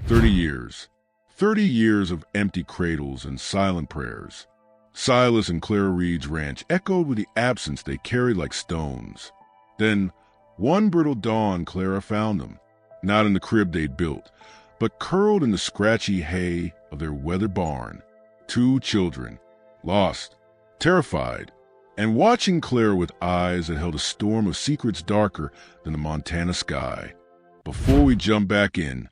30 years. 30 years of empty cradles and silent prayers. Silas and Clara Reed's ranch echoed with the absence they carried like stones. Then, one brittle dawn, Clara found them, not in the crib they'd built, but curled in the scratchy hay of their weathered barn. 2 children, lost, terrified, and watching Clara with eyes that held a storm of secrets darker than the Montana sky. Before we jump back in,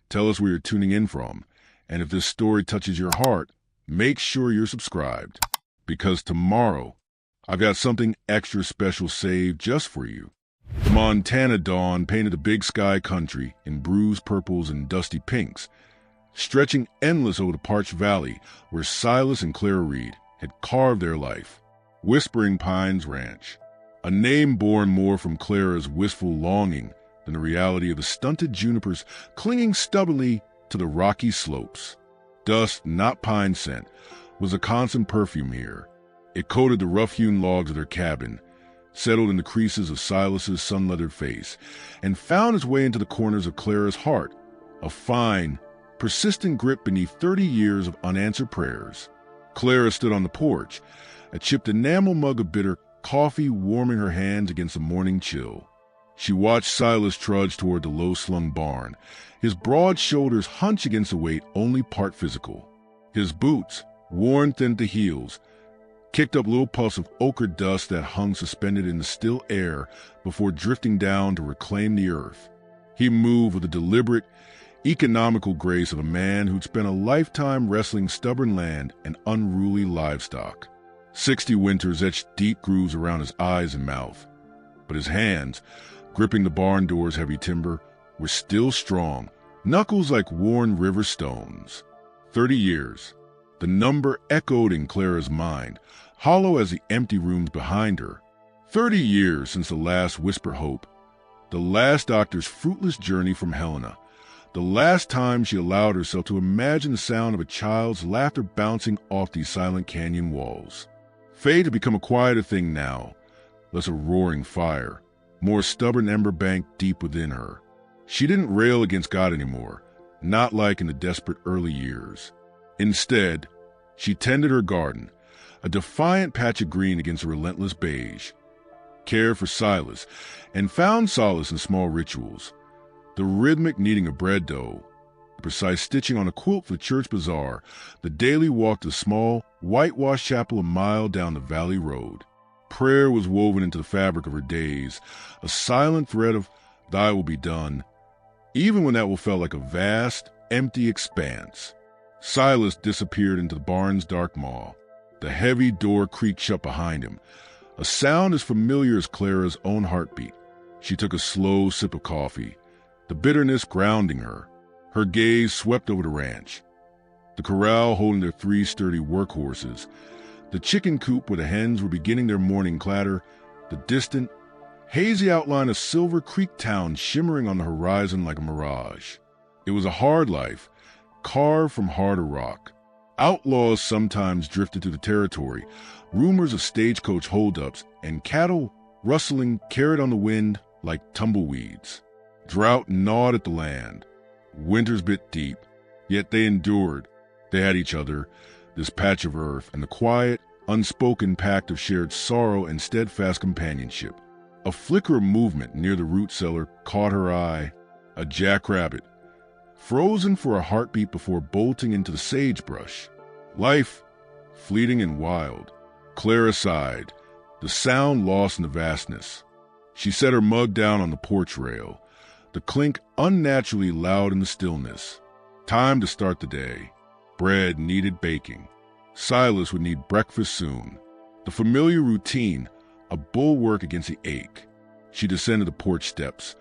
tell us where you're tuning in from, and if this story touches your heart, make sure you're subscribed, because tomorrow I've got something extra special saved just for you. The Montana dawn painted the big sky country in bruised purples and dusty pinks, stretching endless over the parched valley where Silas and Clara Reed had carved their life. Whispering Pines Ranch, a name born more from Clara's wistful longing than the reality of the stunted junipers clinging stubbornly to the rocky slopes. Dust, not pine scent, was a constant perfume here. It coated the rough-hewn logs of their cabin, settled in the creases of Silas's sun-leathered face, and found its way into the corners of Clara's heart, a fine, persistent grip beneath 30 years of unanswered prayers. Clara stood on the porch, a chipped enamel mug of bitter coffee warming her hands against the morning chill. She watched Silas trudge toward the low-slung barn, his broad shoulders hunched against a weight only part physical. His boots, worn thin at the heels, kicked up little puffs of ochre dust that hung suspended in the still air before drifting down to reclaim the earth. He moved with the deliberate, economical grace of a man who'd spent a lifetime wrestling stubborn land and unruly livestock. 60 winters etched deep grooves around his eyes and mouth, but his hands, gripping the barn door's heavy timber, were still strong, knuckles like worn river stones. 30 years. The number echoed in Clara's mind, hollow as the empty rooms behind her. 30 years since the last whispered hope, the last doctor's fruitless journey from Helena, the last time she allowed herself to imagine the sound of a child's laughter bouncing off these silent canyon walls. Fate had become a quieter thing now, less a roaring fire, more stubborn ember banked deep within her. She didn't rail against God anymore, not like in the desperate early years. Instead, she tended her garden, a defiant patch of green against a relentless beige, cared for Silas, and found solace in small rituals. The rhythmic kneading of bread dough, the precise stitching on a quilt for the church bazaar, the daily walk to the small, whitewashed chapel a mile down the valley road. Prayer was woven into the fabric of her days, a silent thread of "Thy will be done," even when that will felt like a vast, empty expanse. Silas disappeared into the barn's dark maw. The heavy door creaked shut behind him, a sound as familiar as Clara's own heartbeat. She took a slow sip of coffee, the bitterness grounding her. Her gaze swept over the ranch, the corral holding their 3 sturdy workhorses, the chicken coop where the hens were beginning their morning clatter, the distant, hazy outline of Silver Creek town shimmering on the horizon like a mirage. It was a hard life, carved from harder rock. Outlaws sometimes drifted through the territory, rumors of stagecoach holdups, and cattle rustling carried on the wind like tumbleweeds. Drought gnawed at the land. Winters bit deep, yet they endured. They had each other, this patch of earth, and the quiet, unspoken pact of shared sorrow and steadfast companionship. A flicker of movement near the root cellar caught her eye. A jackrabbit, frozen for a heartbeat before bolting into the sagebrush. Life, fleeting and wild. Clara sighed, the sound lost in the vastness. She set her mug down on the porch rail, the clink unnaturally loud in the stillness. Time to start the day. Bread needed baking. Silas would need breakfast soon. The familiar routine, a bulwark against the ache. She descended the porch steps,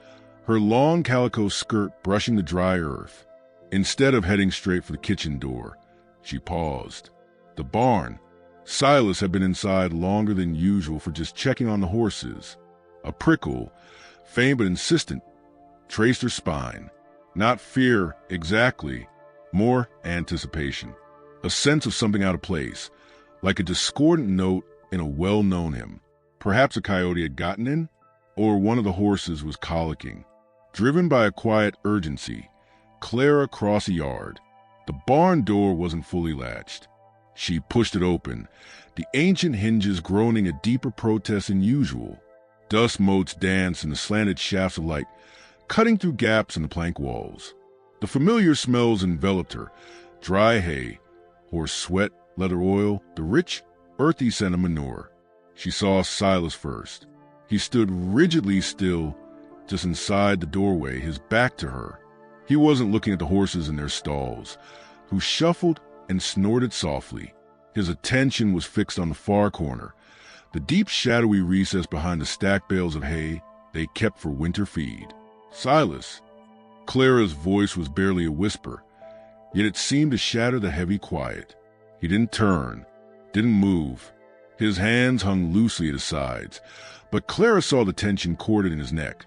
her long calico skirt brushing the dry earth. Instead of heading straight for the kitchen door, she paused. The barn. Silas had been inside longer than usual for just checking on the horses. A prickle, faint but insistent, traced her spine. Not fear exactly, more anticipation. A sense of something out of place, like a discordant note in a well-known hymn. Perhaps a coyote had gotten in, or one of the horses was colicking. Driven by a quiet urgency, Clara cross a yard. The barn door wasn't fully latched. She pushed it open, the ancient hinges groaning a deeper protest than usual. Dust motes danced in the slanted shafts of light, cutting through gaps in the plank walls. The familiar smells enveloped her: dry hay, horse sweat, leather oil, the rich, earthy scent of manure. She saw Silas first. He stood rigidly still, just inside the doorway, his back to her. He wasn't looking at the horses in their stalls, who shuffled and snorted softly. His attention was fixed on the far corner, the deep shadowy recess behind the stacked bales of hay they kept for winter feed. "Silas." Clara's voice was barely a whisper, yet it seemed to shatter the heavy quiet. He didn't turn, didn't move. His hands hung loosely at his sides, but Clara saw the tension corded in his neck,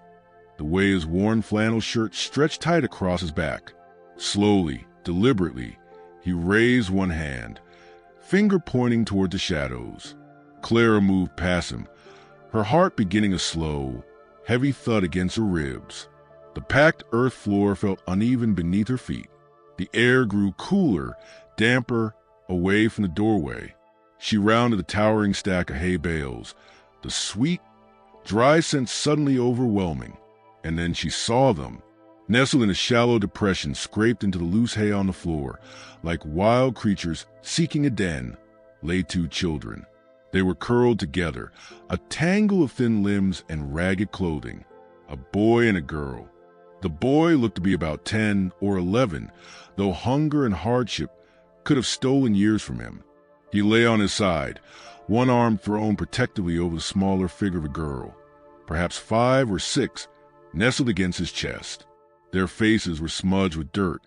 the way his worn flannel shirt stretched tight across his back. Slowly, deliberately, he raised one hand, finger pointing toward the shadows. Clara moved past him, her heart beginning a slow, heavy thud against her ribs. The packed earth floor felt uneven beneath her feet. The air grew cooler, damper, away from the doorway. She rounded the towering stack of hay bales, the sweet, dry scent suddenly overwhelming. And then she saw them. Nestled in a shallow depression scraped into the loose hay on the floor, like wild creatures seeking a den, lay two children. They were curled together, a tangle of thin limbs and ragged clothing, a boy and a girl. The boy looked to be about 10 or 11, though hunger and hardship could have stolen years from him. He lay on his side, one arm thrown protectively over the smaller figure of a girl, perhaps 5 or 6, nestled against his chest. Their faces were smudged with dirt,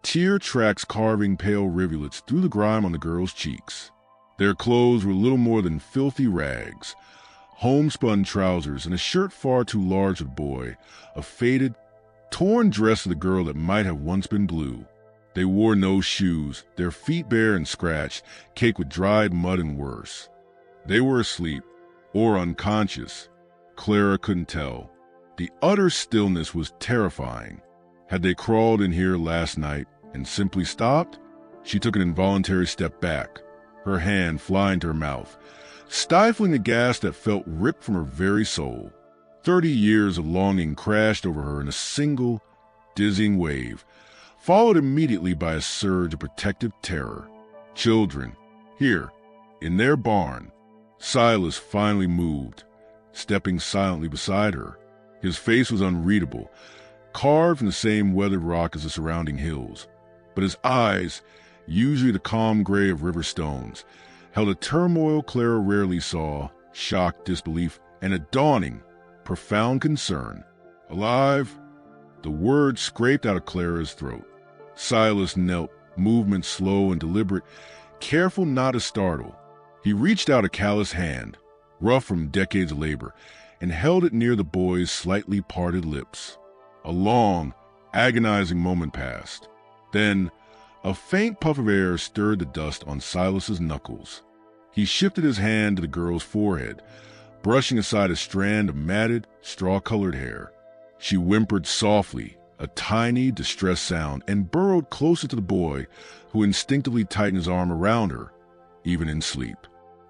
tear tracks carving pale rivulets through the grime on the girl's cheeks. Their clothes were little more than filthy rags, homespun trousers and a shirt far too large for the boy, a faded, torn dress of the girl that might have once been blue. They wore no shoes, their feet bare and scratched, caked with dried mud and worse. They were asleep, or unconscious. Clara couldn't tell. The utter stillness was terrifying. Had they crawled in here last night and simply stopped? She took an involuntary step back, her hand flying to her mouth, stifling the gasp that felt ripped from her very soul. 30 years of longing crashed over her in a single, dizzying wave, followed immediately by a surge of protective terror. Children, here, in their barn. Silas finally moved, stepping silently beside her. His face was unreadable, carved from the same weathered rock as the surrounding hills, but his eyes, usually the calm gray of river stones, held a turmoil Clara rarely saw: shock, disbelief, and a dawning, profound concern. "Alive?" The word scraped out of Clara's throat. Silas knelt, movement slow and deliberate, careful not to startle. He reached out a calloused hand, rough from decades of labor, and held it near the boy's slightly parted lips. A long, agonizing moment passed. Then, a faint puff of air stirred the dust on Silas's knuckles. He shifted his hand to the girl's forehead, brushing aside a strand of matted, straw-colored hair. She whimpered softly, a tiny, distressed sound, and burrowed closer to the boy, who instinctively tightened his arm around her, even in sleep.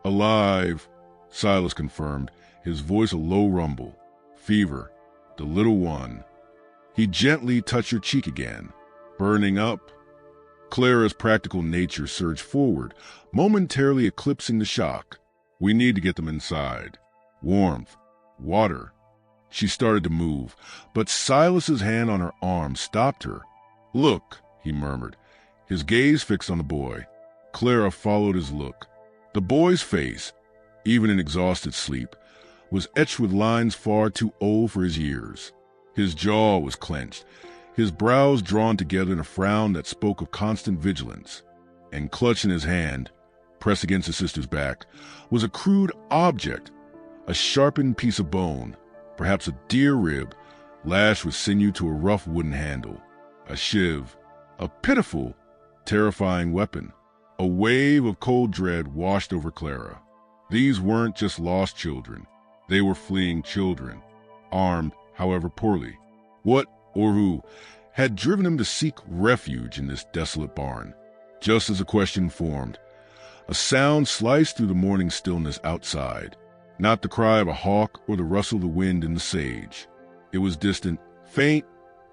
"Alive," Silas confirmed, his voice a low rumble. "Fever, the little one." He gently touched her cheek again. "Burning up?" Clara's practical nature surged forward, momentarily eclipsing the shock. "We need to get them inside. Warmth, water." She started to move, but Silas's hand on her arm stopped her. "Look," he murmured, his gaze fixed on the boy. Clara followed his look. The boy's face, even in exhausted sleep, was etched with lines far too old for his years. His jaw was clenched, his brows drawn together in a frown that spoke of constant vigilance. And clutched in his hand, pressed against his sister's back, was a crude object, a sharpened piece of bone, perhaps a deer rib, lashed with sinew to a rough wooden handle. A shiv, a pitiful, terrifying weapon. A wave of cold dread washed over Clara. These weren't just lost children. They were fleeing children, armed, however poorly. What or who had driven him to seek refuge in this desolate barn. Just as the question formed, a sound sliced through the morning stillness outside. Not the cry of a hawk or the rustle of the wind in the sage. It was distant, faint,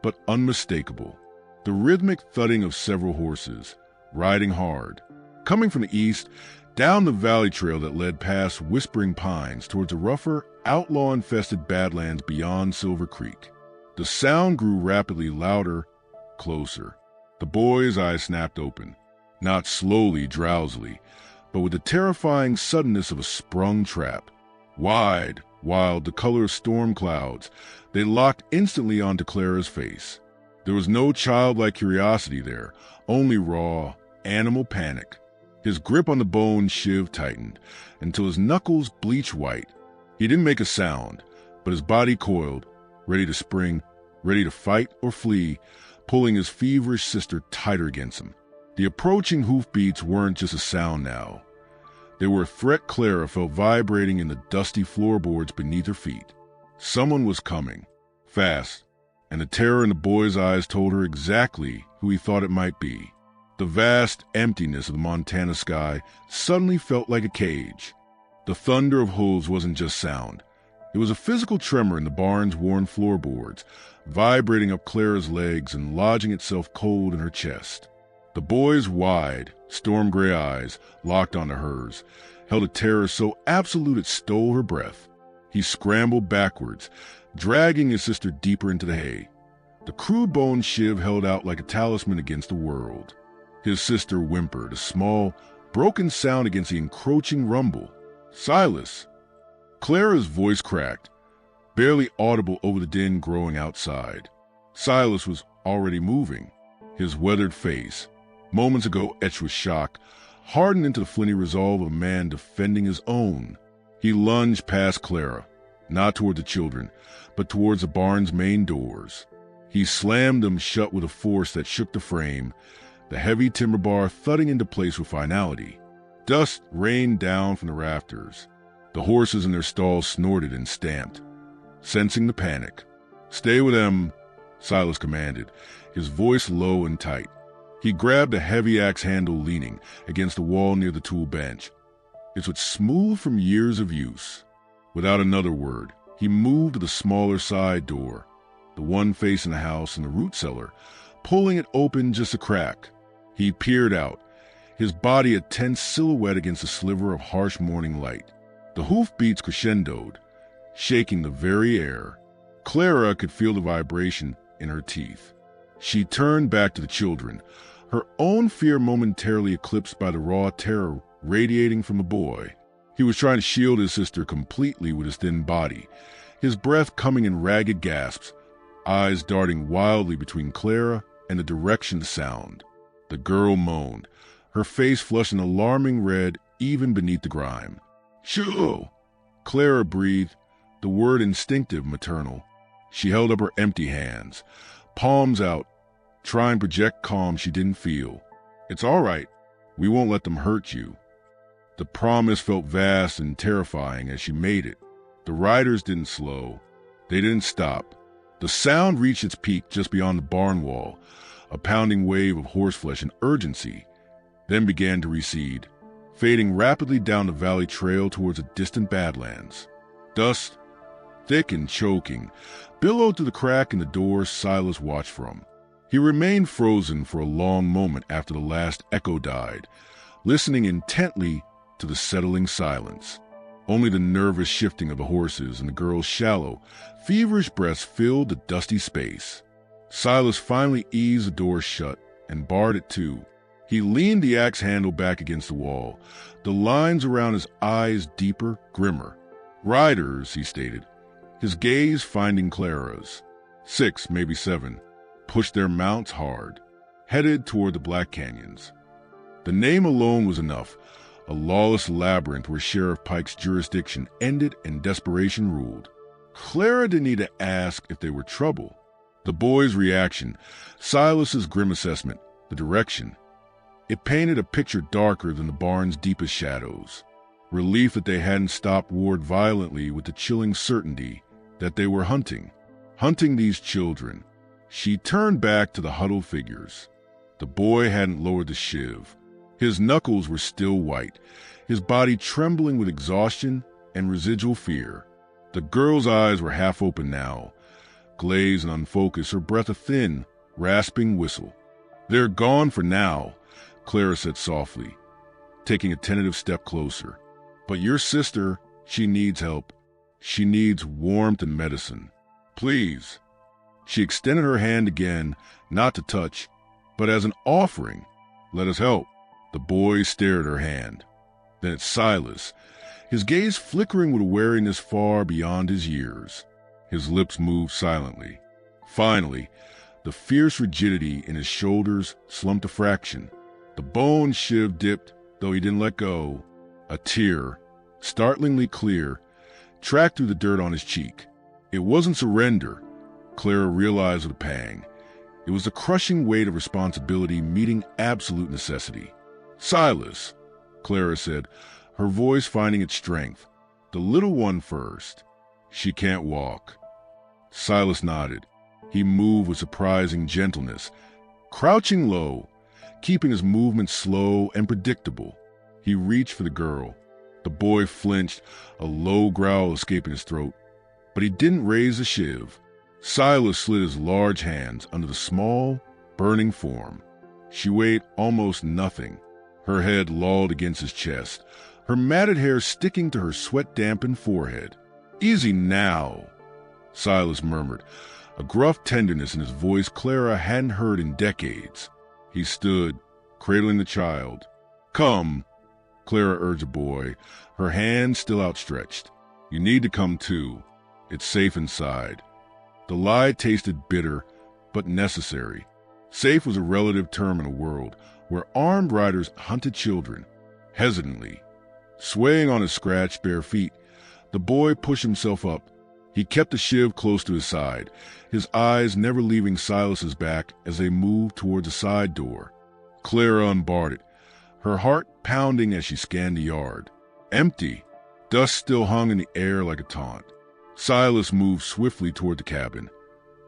but unmistakable. The rhythmic thudding of several horses, riding hard, coming from the east, down the valley trail that led past whispering pines towards the rougher, outlaw-infested badlands beyond Silver Creek. The sound grew rapidly louder, closer. The boy's eyes snapped open, not slowly, drowsily, but with the terrifying suddenness of a sprung trap. Wide, wild, the color of storm clouds, they locked instantly onto Clara's face. There was no childlike curiosity there, only raw, animal panic. His grip on the bone shiv tightened until his knuckles bleached white. He didn't make a sound, but his body coiled, ready to spring, ready to fight or flee, pulling his feverish sister tighter against him. The approaching hoofbeats weren't just a sound now. They were a threat Clara felt vibrating in the dusty floorboards beneath her feet. Someone was coming, fast, and the terror in the boy's eyes told her exactly who he thought it might be. The vast emptiness of the Montana sky suddenly felt like a cage. The thunder of hooves wasn't just sound. It was a physical tremor in the barn's worn floorboards, vibrating up Clara's legs and lodging itself cold in her chest. The boy's wide, storm-gray eyes, locked onto hers, held a terror so absolute it stole her breath. He scrambled backwards, dragging his sister deeper into the hay. The crude bone shiv held out like a talisman against the world. His sister whimpered, a small, broken sound against the encroaching rumble. "Silas!" Clara's voice cracked, barely audible over the din growing outside. Silas was already moving, his weathered face, moments ago etched with shock, hardened into the flinty resolve of a man defending his own. He lunged past Clara, not toward the children, but towards the barn's main doors. He slammed them shut with a force that shook the frame, the heavy timber bar thudding into place with finality. Dust rained down from the rafters. The horses in their stalls snorted and stamped, sensing the panic. "Stay with them," Silas commanded, his voice low and tight. He grabbed a heavy axe handle leaning against the wall near the tool bench. It was smooth from years of use. Without another word, he moved to the smaller side door, the one facing the house and the root cellar, pulling it open just a crack. He peered out, his body a tense silhouette against a sliver of harsh morning light. The hoofbeats crescendoed, shaking the very air. Clara could feel the vibration in her teeth. She turned back to the children, her own fear momentarily eclipsed by the raw terror radiating from the boy. He was trying to shield his sister completely with his thin body, his breath coming in ragged gasps, eyes darting wildly between Clara and the direction of the sound. The girl moaned, her face flushed an alarming red even beneath the grime. "Shoo!" Clara breathed, the word instinctive, maternal. She held up her empty hands, palms out, trying to project calm she didn't feel. "It's all right. We won't let them hurt you." The promise felt vast and terrifying as she made it. The riders didn't slow. They didn't stop. The sound reached its peak just beyond the barn wall, a pounding wave of horseflesh and urgency, then began to recede, fading rapidly down the valley trail towards the distant badlands. Dust, thick and choking, billowed through the crack in the door Silas watched from. He remained frozen for a long moment after the last echo died, listening intently to the settling silence. Only the nervous shifting of the horses and the girl's shallow, feverish breaths filled the dusty space. Silas finally eased the door shut and barred it too. He leaned the axe handle back against the wall, the lines around his eyes deeper, grimmer. "Riders," he stated, his gaze finding Clara's. 6, maybe 7, pushed their mounts hard, headed toward the Black Canyons. The name alone was enough, a lawless labyrinth where Sheriff Pike's jurisdiction ended and desperation ruled. Clara didn't need to ask if they were trouble. The boy's reaction, Silas's grim assessment, the direction. It painted a picture darker than the barn's deepest shadows. Relief that they hadn't stopped warred violently with the chilling certainty that they were hunting these children. She turned back to the huddled figures. The boy hadn't lowered the shiv. His knuckles were still white, his body trembling with exhaustion and residual fear. The girl's eyes were half open now, glazed and unfocused, her breath a thin, rasping whistle. "They're gone for now," Clara said softly, taking a tentative step closer. "But your sister, she needs help. She needs warmth and medicine. Please." She extended her hand again, not to touch, but as an offering. "Let us help." The boy stared at her hand, then at Silas, his gaze flickering with a wariness far beyond his years. His lips moved silently. Finally, the fierce rigidity in his shoulders slumped a fraction. The bone shiv dipped, though he didn't let go. A tear, startlingly clear, tracked through the dirt on his cheek. It wasn't surrender, Clara realized with a pang. It was the crushing weight of responsibility meeting absolute necessity. "Silas," Clara said, her voice finding its strength. "The little one first. She can't walk." Silas nodded. He moved with surprising gentleness, crouching low, keeping his movements slow and predictable. He reached for the girl. The boy flinched, a low growl escaping his throat. But he didn't raise the shiv. Silas slid his large hands under the small, burning form. She weighed almost nothing, her head lolled against his chest, her matted hair sticking to her sweat-dampened forehead. "Easy now," Silas murmured, a gruff tenderness in his voice Clara hadn't heard in decades. He stood, cradling the child. "Come," Clara urged the boy, her hand still outstretched. "You need to come too. It's safe inside." The lie tasted bitter, but necessary. Safe was a relative term in a world where armed riders hunted children. Hesitantly, swaying on his scratched bare feet, the boy pushed himself up. He kept the shiv close to his side, his eyes never leaving Silas's back as they moved towards the side door. Clara unbarred it, her heart pounding as she scanned the yard. Empty. Dust still hung in the air like a taunt. Silas moved swiftly toward the cabin,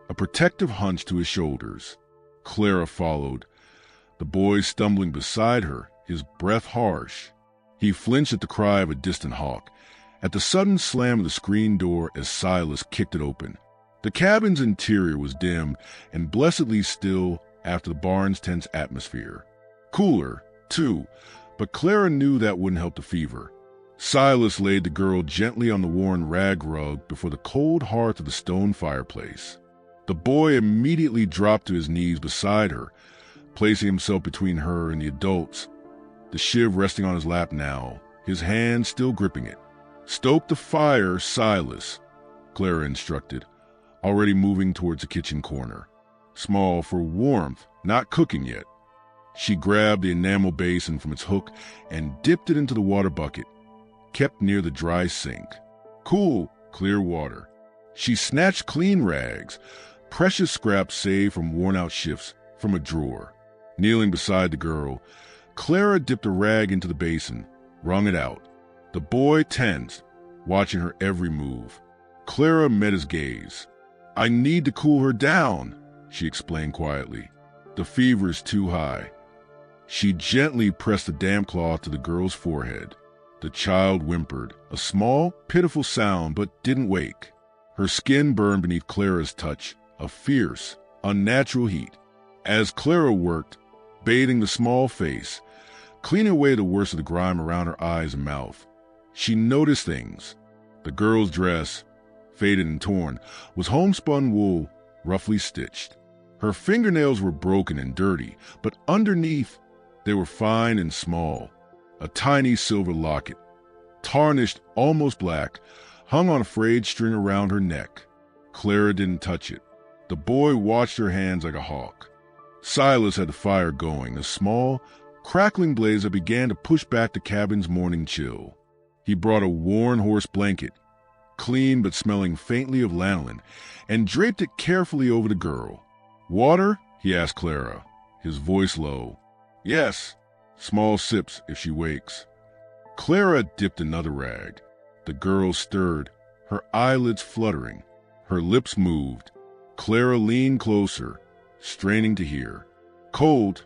a protective hunch to his shoulders. Clara followed, the boy stumbling beside her, his breath harsh. He flinched at the cry of a distant hawk, at the sudden slam of the screen door as Silas kicked it open. The cabin's interior was dim and blessedly still after the barn's tense atmosphere. Cooler, too, but Clara knew that wouldn't help the fever. Silas laid the girl gently on the worn rag rug before the cold hearth of the stone fireplace. The boy immediately dropped to his knees beside her, placing himself between her and the adults, the shiv resting on his lap now, his hand still gripping it. "Stoke the fire, Silas," Clara instructed, already moving towards the kitchen corner. Small for warmth, not cooking yet. She grabbed the enamel basin from its hook and dipped it into the water bucket, kept near the dry sink. Cool, clear water. She snatched clean rags, precious scraps saved from worn-out shifts, from a drawer. Kneeling beside the girl, Clara dipped a rag into the basin, wrung it out. The boy tensed, watching her every move. Clara met his gaze. "I need to cool her down," she explained quietly. "The fever's too high." She gently pressed the damp cloth to the girl's forehead. The child whimpered, a small, pitiful sound, but didn't wake. Her skin burned beneath Clara's touch, a fierce, unnatural heat. As Clara worked, bathing the small face, cleaning away the worst of the grime around her eyes and mouth, she noticed things. The girl's dress, faded and torn, was homespun wool, roughly stitched. Her fingernails were broken and dirty, but underneath, they were fine and small. A tiny silver locket, tarnished almost black, hung on a frayed string around her neck. Clara didn't touch it. The boy watched her hands like a hawk. Silas had the fire going, a small, crackling blaze that began to push back the cabin's morning chill. He brought a worn horse blanket, clean but smelling faintly of lanolin, and draped it carefully over the girl. "Water?" he asked Clara, his voice low. "Yes. Small sips if she wakes." Clara dipped another rag. The girl stirred, her eyelids fluttering. Her lips moved. Clara leaned closer, straining to hear. Cold,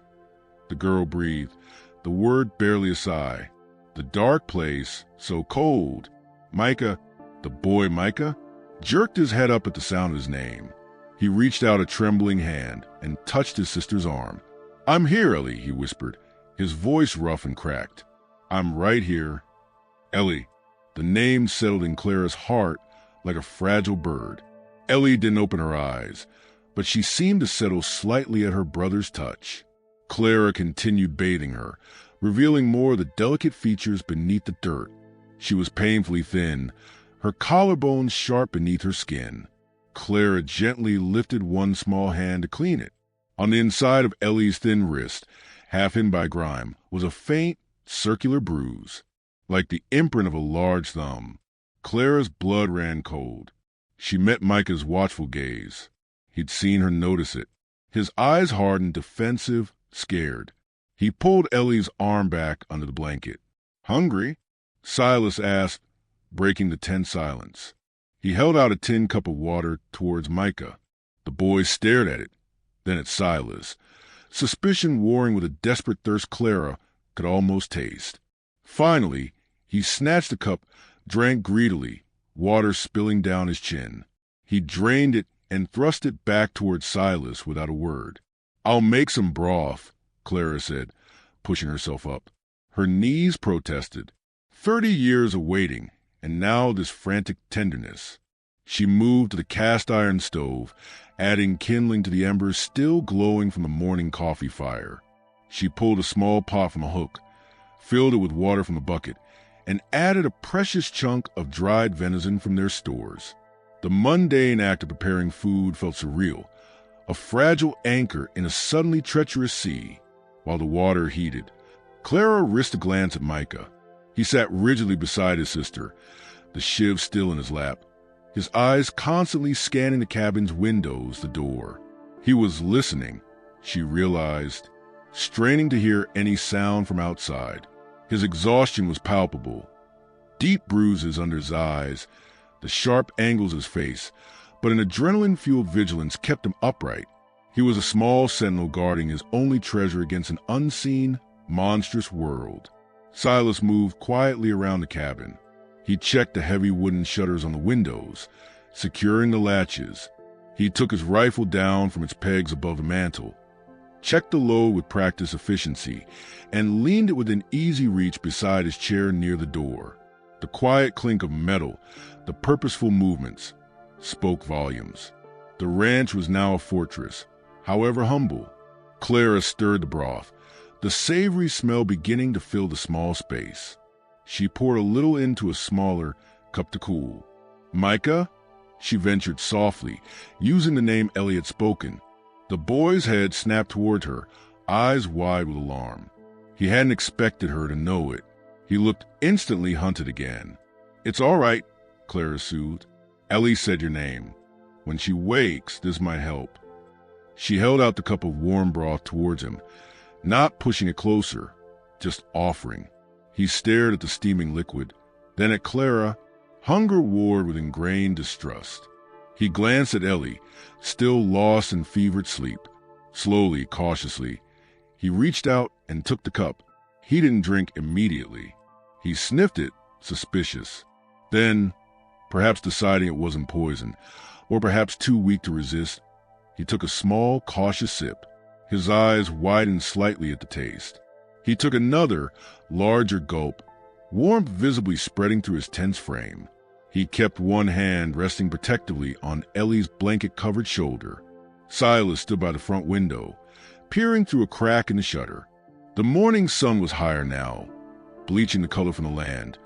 the girl breathed, the word barely a sigh. The dark place, so cold. Micah, the boy Micah, jerked his head up at the sound of his name. He reached out a trembling hand and touched his sister's arm. I'm here, Ellie, he whispered, his voice rough and cracked. I'm right here. Ellie. The name settled in Clara's heart like a fragile bird. Ellie didn't open her eyes, but she seemed to settle slightly at her brother's touch. Clara continued bathing her, revealing more of the delicate features beneath the dirt. She was painfully thin, her collarbones sharp beneath her skin. Clara gently lifted one small hand to clean it. On the inside of Ellie's thin wrist, half hidden by grime, was a faint, circular bruise, like the imprint of a large thumb. Clara's blood ran cold. She met Micah's watchful gaze. He'd seen her notice it. His eyes hardened, defensive, scared. He pulled Ellie's arm back under the blanket. Hungry? Silas asked, breaking the tense silence. He held out a tin cup of water towards Micah. The boy stared at it, then at Silas, suspicion warring with a desperate thirst Clara could almost taste. Finally, he snatched the cup, drank greedily, water spilling down his chin. He drained it and thrust it back towards Silas without a word. I'll make some broth, Clara said, pushing herself up. Her knees protested. 30 years of waiting, and now this frantic tenderness. She moved to the cast-iron stove, adding kindling to the embers still glowing from the morning coffee fire. She pulled a small pot from a hook, filled it with water from a bucket, and added a precious chunk of dried venison from their stores. The mundane act of preparing food felt surreal, a fragile anchor in a suddenly treacherous sea. While the water heated, Clara risked a glance at Micah. He sat rigidly beside his sister, the shiv still in his lap, his eyes constantly scanning the cabin's windows, the door. He was listening, she realized, straining to hear any sound from outside. His exhaustion was palpable. Deep bruises under his eyes, the sharp angles of his face, but an adrenaline-fueled vigilance kept him upright. He was a small sentinel guarding his only treasure against an unseen, monstrous world. Silas moved quietly around the cabin. He checked the heavy wooden shutters on the windows, securing the latches. He took his rifle down from its pegs above the mantel, checked the load with practiced efficiency, and leaned it within easy reach beside his chair near the door. The quiet clink of metal, the purposeful movements, spoke volumes. The ranch was now a fortress, however humble. Clara stirred the broth, the savory smell beginning to fill the small space. She poured a little into a smaller cup to cool. Micah? She ventured softly, using the name Ellie had spoken. The boy's head snapped toward her, eyes wide with alarm. He hadn't expected her to know it. He looked instantly hunted again. It's all right, Clara soothed. Ellie said your name. When she wakes, this might help. She held out the cup of warm broth towards him, not pushing it closer, just offering. He stared at the steaming liquid, then at Clara, hunger warred with ingrained distrust. He glanced at Ellie, still lost in fevered sleep. Slowly, cautiously, he reached out and took the cup. He didn't drink immediately. He sniffed it, suspicious. Then, perhaps deciding it wasn't poison, or perhaps too weak to resist, he took a small, cautious sip. His eyes widened slightly at the taste. He took another, larger gulp, warmth visibly spreading through his tense frame. He kept one hand resting protectively on Ellie's blanket-covered shoulder. Silas stood by the front window, peering through a crack in the shutter. The morning sun was higher now, bleaching the color from the land,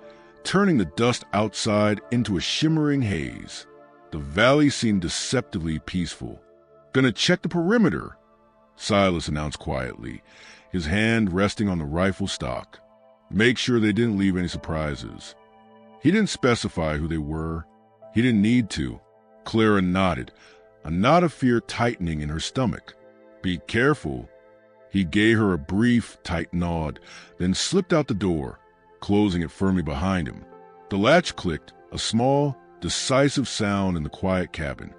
turning the dust outside into a shimmering haze. The valley seemed deceptively peaceful. Gonna check the perimeter, Silas announced quietly, his hand resting on the rifle stock. Make sure they didn't leave any surprises. He didn't specify who they were. He didn't need to. Clara nodded, a knot of fear tightening in her stomach. Be careful. He gave her a brief, tight nod, then slipped out the door, closing it firmly behind him. The latch clicked, a small, decisive sound in the quiet cabin.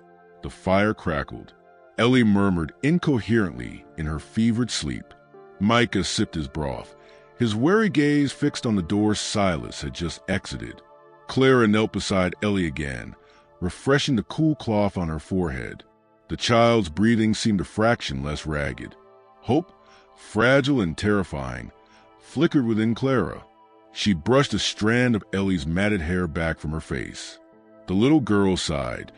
The fire crackled. Ellie murmured incoherently in her fevered sleep. Micah sipped his broth, his wary gaze fixed on the door Silas had just exited. Clara knelt beside Ellie again, refreshing the cool cloth on her forehead. The child's breathing seemed a fraction less ragged. Hope, fragile and terrifying, flickered within Clara. She brushed a strand of Ellie's matted hair back from her face. The little girl sighed,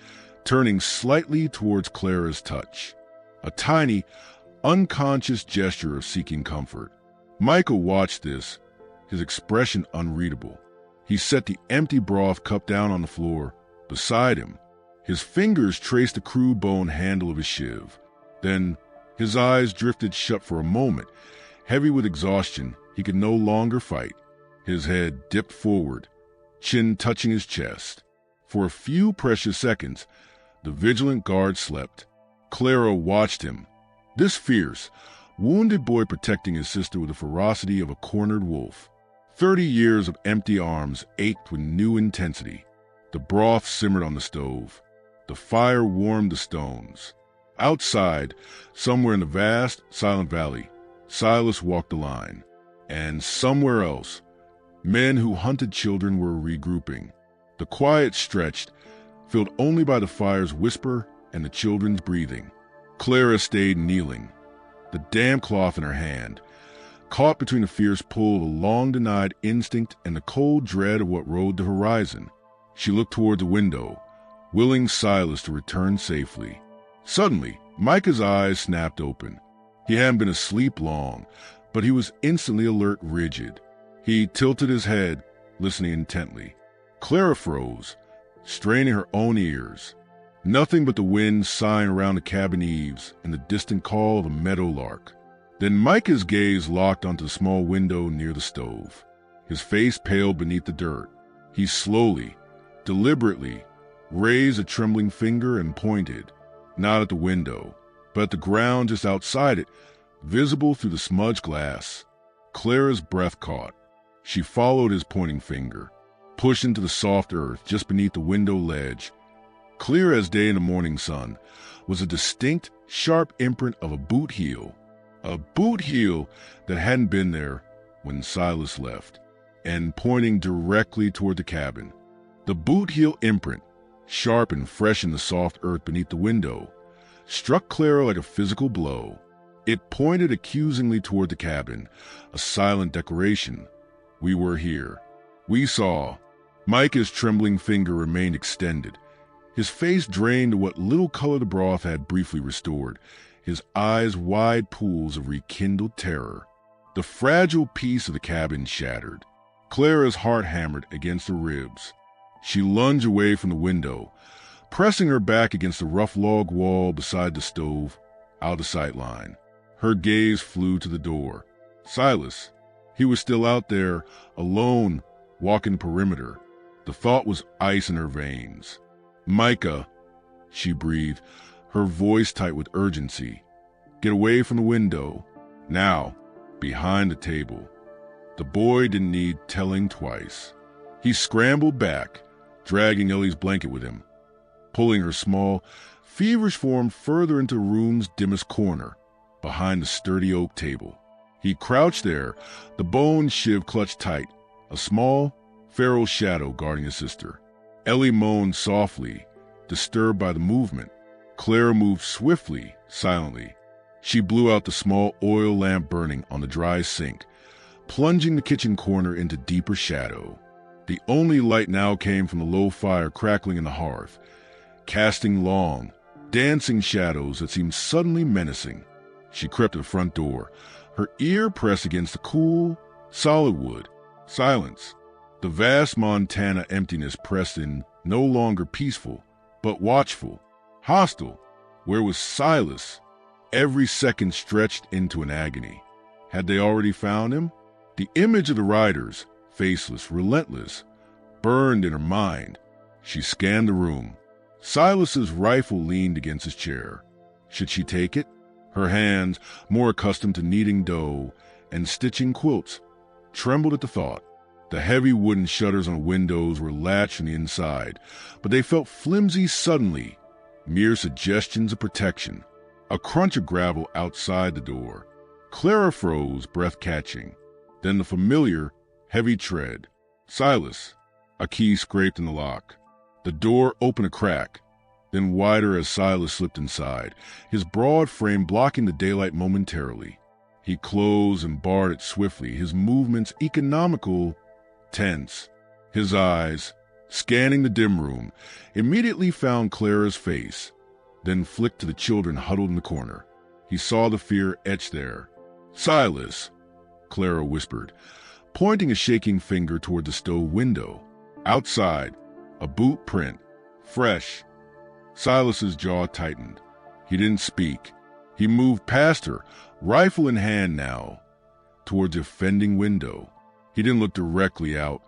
turning slightly towards Clara's touch. A tiny, unconscious gesture of seeking comfort. Michael watched this, his expression unreadable. He set the empty broth cup down on the floor beside him. His fingers traced the crude bone handle of his shiv. Then his eyes drifted shut for a moment. Heavy with exhaustion, he could no longer fight. His head dipped forward, chin touching his chest. For a few precious seconds, the vigilant guard slept. Clara watched him, this fierce, wounded boy protecting his sister with the ferocity of a cornered wolf. 30 years of empty arms ached with new intensity. The broth simmered on the stove. The fire warmed the stones. Outside, somewhere in the vast, silent valley, Silas walked the line. And somewhere else, men who hunted children were regrouping. The quiet stretched, filled only by the fire's whisper and the children's breathing. Clara stayed kneeling, the damp cloth in her hand, caught between the fierce pull of a long-denied instinct and the cold dread of what rode the horizon. She looked toward the window, willing Silas to return safely. Suddenly, Micah's eyes snapped open. He hadn't been asleep long, but he was instantly alert, rigid. He tilted his head, listening intently. Clara froze, straining her own ears. Nothing but the wind sighing around the cabin eaves and the distant call of a meadowlark. Then Micah's gaze locked onto the small window near the stove. His face paled beneath the dirt. He slowly, deliberately, raised a trembling finger and pointed, not at the window, but at the ground just outside it, visible through the smudged glass. Clara's breath caught. She followed his pointing finger, pushed into the soft earth just beneath the window ledge. Clear as day in the morning sun was a distinct, sharp imprint of a boot heel that hadn't been there when Silas left, and pointing directly toward the cabin. The boot heel imprint, sharp and fresh in the soft earth beneath the window, struck Clara like a physical blow. It pointed accusingly toward the cabin, a silent declaration. We were here. We saw. Micah's trembling finger remained extended. His face drained to what little color the broth had briefly restored, his eyes wide pools of rekindled terror. The fragile peace of the cabin shattered. Clara's heart hammered against her ribs. She lunged away from the window, pressing her back against the rough log wall beside the stove, out of sight line. Her gaze flew to the door. Silas. He was still out there, alone, walking the perimeter. The thought was ice in her veins. Micah, she breathed, her voice tight with urgency. Get away from the window. Now, behind the table. The boy didn't need telling twice. He scrambled back, dragging Ellie's blanket with him, pulling her small, feverish form further into the room's dimmest corner, behind the sturdy oak table. He crouched there, the bone shiv clutched tight, a small, feral shadow guarding his sister. Ellie moaned softly, disturbed by the movement. Clara moved swiftly, silently. She blew out the small oil lamp burning on the dry sink, plunging the kitchen corner into deeper shadow. The only light now came from the low fire crackling in the hearth, casting long, dancing shadows that seemed suddenly menacing. She crept to the front door, her ear pressed against the cool, solid wood. Silence. The vast Montana emptiness pressed in, no longer peaceful, but watchful, hostile. Where was Silas? Every second stretched into an agony. Had they already found him? The image of the riders, faceless, relentless, burned in her mind. She scanned the room. Silas's rifle leaned against his chair. Should she take it? Her hands, more accustomed to kneading dough and stitching quilts, trembled at the thought. The heavy wooden shutters on the windows were latched from the inside, but they felt flimsy suddenly, mere suggestions of protection. A crunch of gravel outside the door. Clara froze, breath catching. Then the familiar, heavy tread. Silas. A key scraped in the lock. The door opened a crack, then wider as Silas slipped inside, his broad frame blocking the daylight momentarily. He closed and barred it swiftly, his movements economical, tense. His eyes, scanning the dim room, immediately found Clara's face, then flicked to the children huddled in the corner. He saw the fear etched there. "Silas," Clara whispered, pointing a shaking finger toward the stove window. Outside, a boot print, fresh. Silas's jaw tightened. He didn't speak. He moved past her, rifle in hand now, towards the fending window. He didn't look directly out,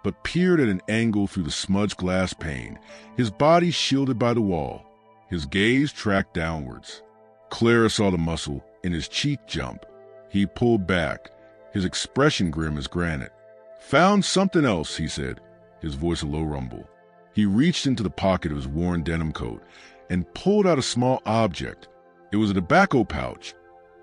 but peered at an angle through the smudged glass pane, his body shielded by the wall. His gaze tracked downwards. Clara saw the muscle in his cheek jump. He pulled back, his expression grim as granite. "Found something else," he said, his voice a low rumble. He reached into the pocket of his worn denim coat and pulled out a small object. It was a tobacco pouch,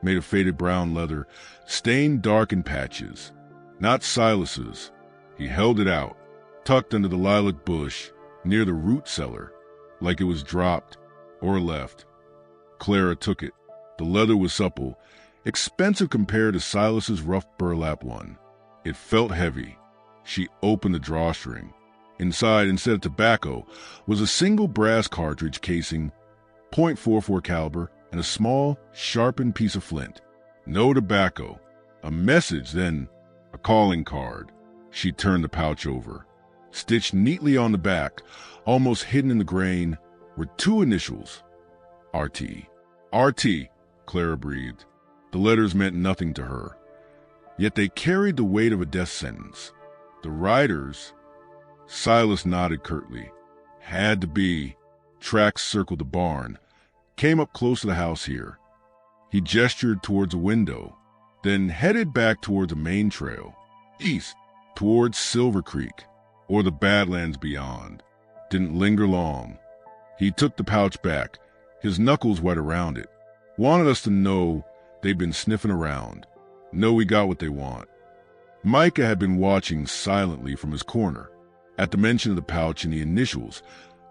made of faded brown leather, stained dark in patches. Not Silas's. He held it out, tucked under the lilac bush, near the root cellar, like it was dropped or left. Clara took it. The leather was supple, expensive compared to Silas's rough burlap one. It felt heavy. She opened the drawstring. Inside, instead of tobacco, was a single brass cartridge casing, .44 caliber, and a small, sharpened piece of flint. No tobacco. A message, then a calling card. She turned the pouch over. Stitched neatly on the back, almost hidden in the grain, were two initials. RT. RT, Clara breathed. The letters meant nothing to her. Yet they carried the weight of a death sentence. The writers... Silas nodded curtly. Had to be. Tracks circled the barn, came up close to the house here. He gestured towards a window, then headed back towards the main trail, east, towards Silver Creek, or the Badlands beyond. Didn't linger long. He took the pouch back, his knuckles wet around it. Wanted us to know they'd been sniffing around. Know we got what they want. Micah had been watching silently from his corner. At the mention of the pouch and the initials,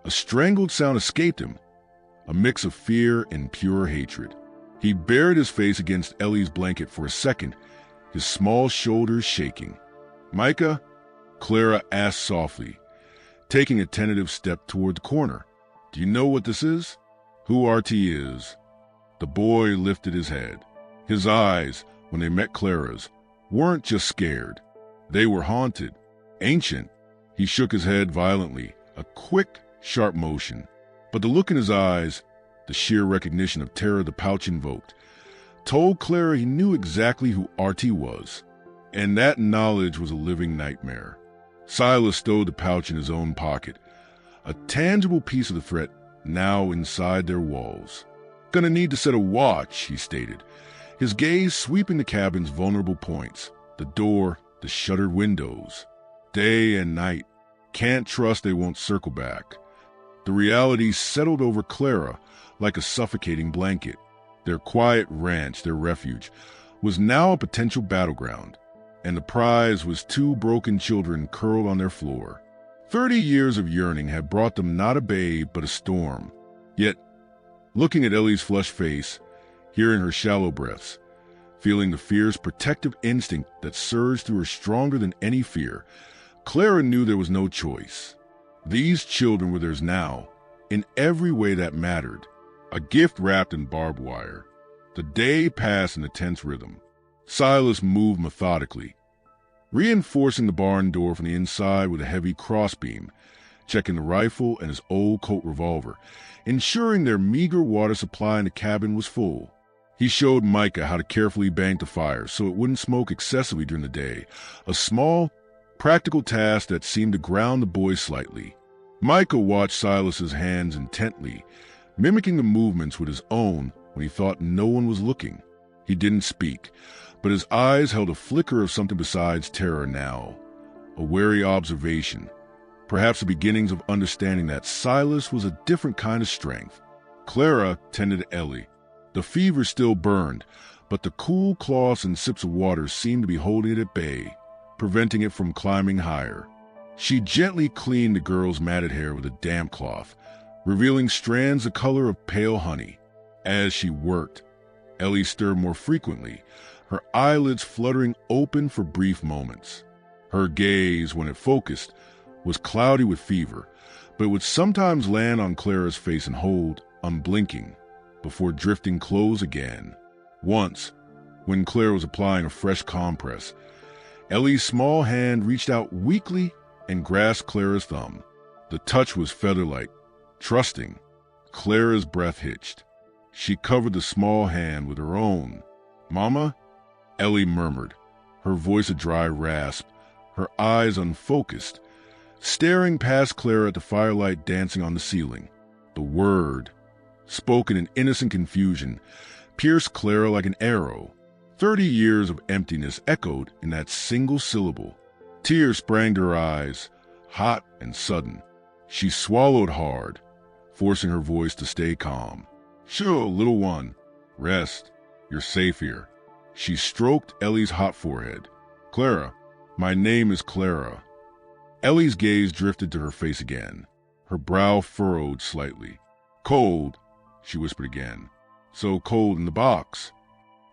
a strangled sound escaped him, a mix of fear and pure hatred. He buried his face against Ellie's blanket for a second, his small shoulders shaking. "Micah?" Clara asked softly, taking a tentative step toward the corner. "Do you know what this is? Who RT is?" The boy lifted his head. His eyes, when they met Clara's, weren't just scared. They were haunted, ancient. He shook his head violently, a quick, sharp motion. But the look in his eyes, the sheer recognition of terror the pouch invoked, told Clara he knew exactly who RT was. And that knowledge was a living nightmare. Silas stowed the pouch in his own pocket, a tangible piece of the threat now inside their walls. "Gonna need to set a watch," he stated, his gaze sweeping the cabin's vulnerable points, the door, the shuttered windows. Day and night. Can't trust they won't circle back. The reality settled over Clara like a suffocating blanket. Their quiet ranch, their refuge, was now a potential battleground, and the prize was two broken children curled on their floor. 30 years of yearning had brought them not a babe, but a storm. Yet, looking at Ellie's flushed face, hearing her shallow breaths, feeling the fierce protective instinct that surged through her stronger than any fear, Clara knew there was no choice. These children were theirs now, in every way that mattered, a gift wrapped in barbed wire. The day passed in a tense rhythm. Silas moved methodically, reinforcing the barn door from the inside with a heavy crossbeam, checking the rifle and his old Colt revolver, ensuring their meager water supply in the cabin was full. He showed Micah how to carefully bank the fire so it wouldn't smoke excessively during the day, a small, practical task that seemed to ground the boy slightly. Micah watched Silas's hands intently, mimicking the movements with his own when he thought no one was looking. He didn't speak, but his eyes held a flicker of something besides terror now, a wary observation, perhaps the beginnings of understanding that Silas was a different kind of strength. Clara tended to Ellie. The fever still burned, but the cool cloths and sips of water seemed to be holding it at bay, preventing it from climbing higher. She gently cleaned the girl's matted hair with a damp cloth, revealing strands the color of pale honey. As she worked, Ellie stirred more frequently, her eyelids fluttering open for brief moments. Her gaze, when it focused, was cloudy with fever, but it would sometimes land on Clara's face and hold, unblinking, before drifting close again. Once, when Clara was applying a fresh compress, Ellie's small hand reached out weakly and grasped Clara's thumb. The touch was feather-like, trusting. Clara's breath hitched. She covered the small hand with her own. "Mama?" Ellie murmured, her voice a dry rasp, her eyes unfocused, staring past Clara at the firelight dancing on the ceiling. The word, spoken in innocent confusion, pierced Clara like an arrow. 30 years of emptiness echoed in that single syllable. Tears sprang to her eyes, hot and sudden. She swallowed hard, forcing her voice to stay calm. "Sure, little one. Rest. You're safe here." She stroked Ellie's hot forehead. "Clara, my name is Clara." Ellie's gaze drifted to her face again, her brow furrowed slightly. "Cold," she whispered again. "So cold in the box."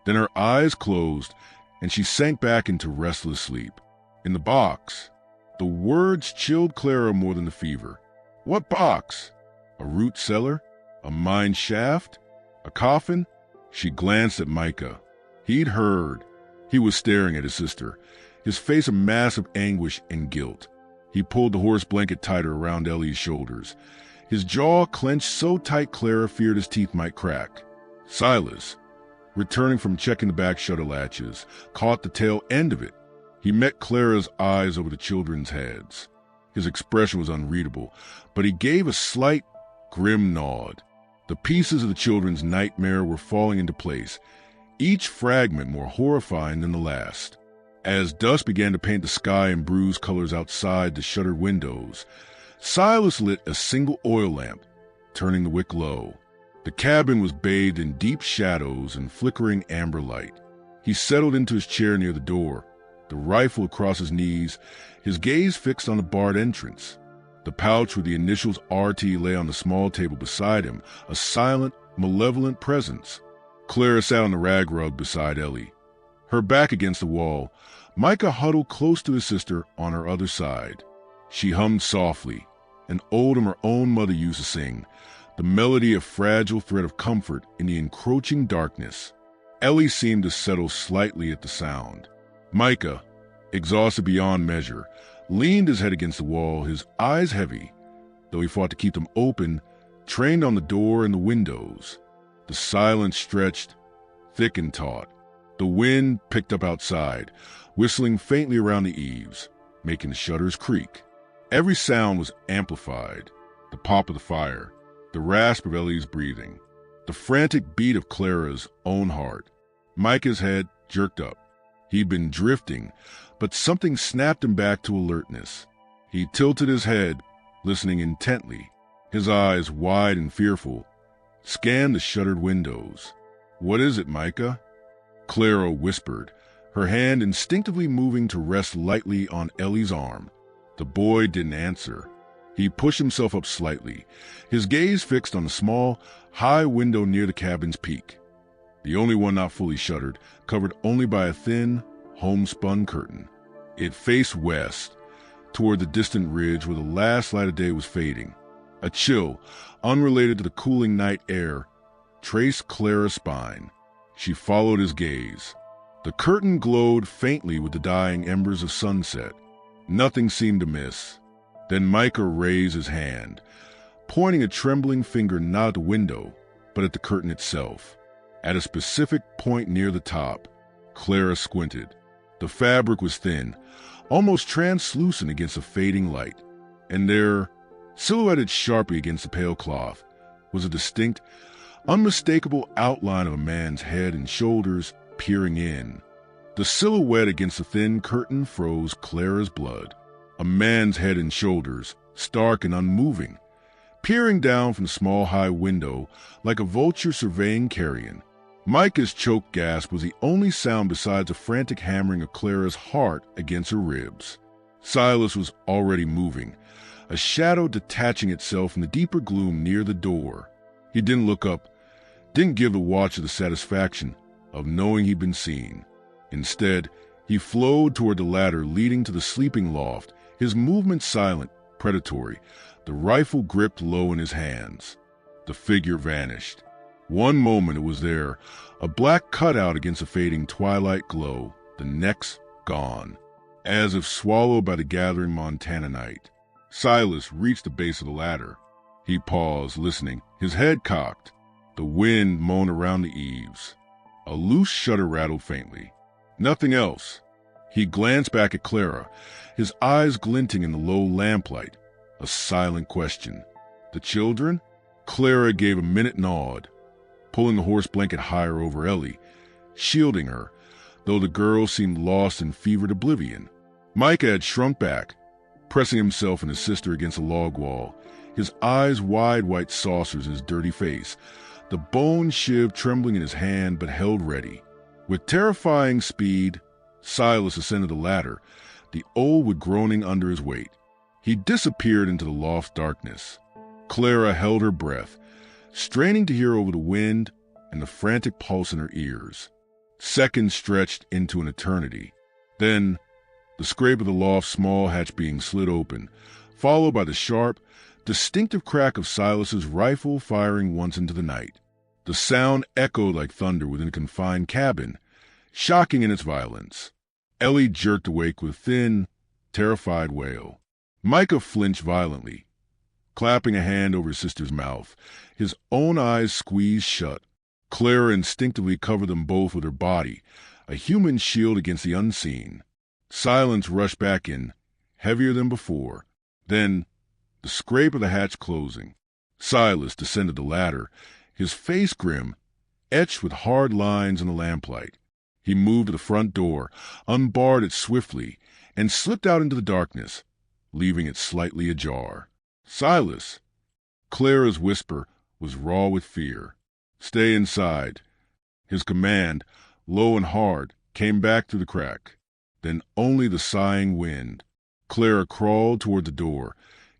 Then her eyes closed, and she sank back into restless sleep. "In the box." The words chilled Clara more than the fever. "What box? A root cellar? A mine shaft? A coffin?" She glanced at Micah. He'd heard. He was staring at his sister, his face a mask of anguish and guilt. He pulled the horse blanket tighter around Ellie's shoulders. His jaw clenched so tight Clara feared his teeth might crack. Silas, returning from checking the back shutter latches, caught the tail end of it. He met Clara's eyes over the children's heads. His expression was unreadable, but he gave a slight, grim nod. The pieces of the children's nightmare were falling into place, each fragment more horrifying than the last. As dusk began to paint the sky in bruised colors outside the shuttered windows, Silas lit a single oil lamp, turning the wick low. The cabin was bathed in deep shadows and flickering amber light. He settled into his chair near the door, the rifle across his knees, his gaze fixed on the barred entrance. The pouch with the initials RT lay on the small table beside him, a silent, malevolent presence. Clara sat on the rag rug beside Ellie. Her back against the wall, Micah huddled close to his sister on her other side. She hummed softly, an ode her own mother used to sing, the melody a fragile thread of comfort in the encroaching darkness. Ellie seemed to settle slightly at the sound. Micah, exhausted beyond measure, leaned his head against the wall, his eyes heavy, though he fought to keep them open, trained on the door and the windows. The silence stretched, thick and taut. The wind picked up outside, whistling faintly around the eaves, making the shutters creak. Every sound was amplified: the pop of the fire, the rasp of Ellie's breathing, the frantic beat of Clara's own heart. Micah's head jerked up. He'd been drifting, but something snapped him back to alertness. He tilted his head, listening intently. His eyes, wide and fearful, scanned the shuttered windows. "What is it, Micah?" Clara whispered, her hand instinctively moving to rest lightly on Ellie's arm. The boy didn't answer. He pushed himself up slightly, his gaze fixed on the small, high window near the cabin's peak, the only one not fully shuttered, covered only by a thin, homespun curtain. It faced west, toward the distant ridge where the last light of day was fading. A chill, unrelated to the cooling night air, traced Clara's spine. She followed his gaze. The curtain glowed faintly with the dying embers of sunset. Nothing seemed to miss. Then Micah raised his hand, pointing a trembling finger not at the window, but at the curtain itself. At a specific point near the top, Clara squinted. The fabric was thin, almost translucent against the fading light, and there, silhouetted sharply against the pale cloth, was a distinct, unmistakable outline of a man's head and shoulders peering in. The silhouette against the thin curtain froze Clara's blood. A man's head and shoulders, stark and unmoving, peering down from the small high window like a vulture surveying carrion. Micah's choked gasp was the only sound besides a frantic hammering of Clara's heart against her ribs. Silas was already moving, a shadow detaching itself from the deeper gloom near the door. He didn't look up, didn't give the watcher the satisfaction of knowing he'd been seen. Instead, he flowed toward the ladder leading to the sleeping loft, his movements silent, predatory, the rifle gripped low in his hands. The figure vanished. One moment it was there, a black cutout against a fading twilight glow, the next gone, as if swallowed by the gathering Montana night. Silas reached the base of the ladder. He paused, listening, his head cocked. The wind moaned around the eaves. A loose shutter rattled faintly. Nothing else. He glanced back at Clara, his eyes glinting in the low lamplight. A silent question. The children? Clara gave a minute nod, pulling the horse blanket higher over Ellie, shielding her, though the girl seemed lost in fevered oblivion. Micah had shrunk back, pressing himself and his sister against a log wall, his eyes wide white saucers in his dirty face, the bone shiv trembling in his hand but held ready. With terrifying speed, Silas ascended the ladder, the old wood groaning under his weight. He disappeared into the loft's darkness. Clara held her breath, straining to hear over the wind and the frantic pulse in her ears. Seconds stretched into an eternity. Then, the scrape of the loft's small hatch being slid open, followed by the sharp, distinctive crack of Silas's rifle firing once into the night. The sound echoed like thunder within a confined cabin, shocking in its violence. Ellie jerked awake with a thin, terrified wail. Micah flinched violently, clapping a hand over his sister's mouth, his own eyes squeezed shut. Clara instinctively covered them both with her body, a human shield against the unseen. Silence rushed back in, heavier than before. Then, the scrape of the hatch closing. Silas descended the ladder, his face grim, etched with hard lines in the lamplight. He moved to the front door, unbarred it swiftly, and slipped out into the darkness, leaving it slightly ajar. "Silas!" Clara's whisper was raw with fear. "Stay inside." His command, low and hard, came back through the crack. Then only the sighing wind. Clara crawled toward the door,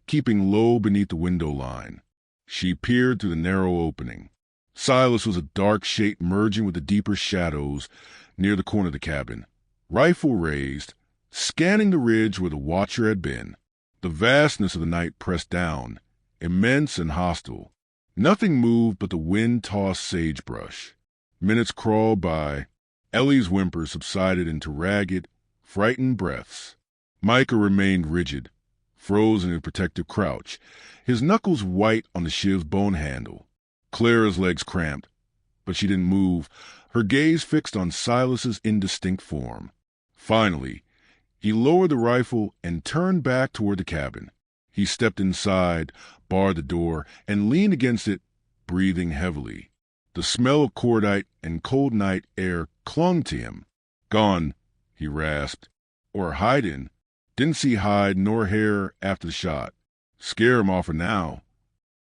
keeping low beneath the window line. She peered through the narrow opening. Silas was a dark shape merging with the deeper shadows near the corner of the cabin, rifle raised, scanning the ridge where the watcher had been. The vastness of the night pressed down, immense and hostile. Nothing moved but the wind-tossed sagebrush. Minutes crawled by. Ellie's whimpers subsided into ragged, frightened breaths. Micah remained rigid, frozen in protective crouch, his knuckles white on the shiv's bone handle. Clara's legs cramped, but she didn't move, her gaze fixed on Silas's indistinct form. Finally, he lowered the rifle and turned back toward the cabin. He stepped inside, barred the door, and leaned against it, breathing heavily. The smell of cordite and cold night air clung to him. "Gone," he rasped. "Or hiding. Didn't see hide nor hair after the shot. Scare him off her now."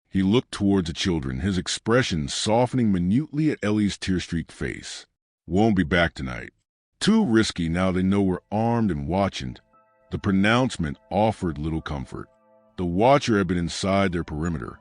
He looked towards the children, his expression softening minutely at Ellie's tear-streaked face. "Won't be back tonight. Too risky now they know we're armed and watching." The pronouncement offered little comfort. The watcher had been inside their perimeter,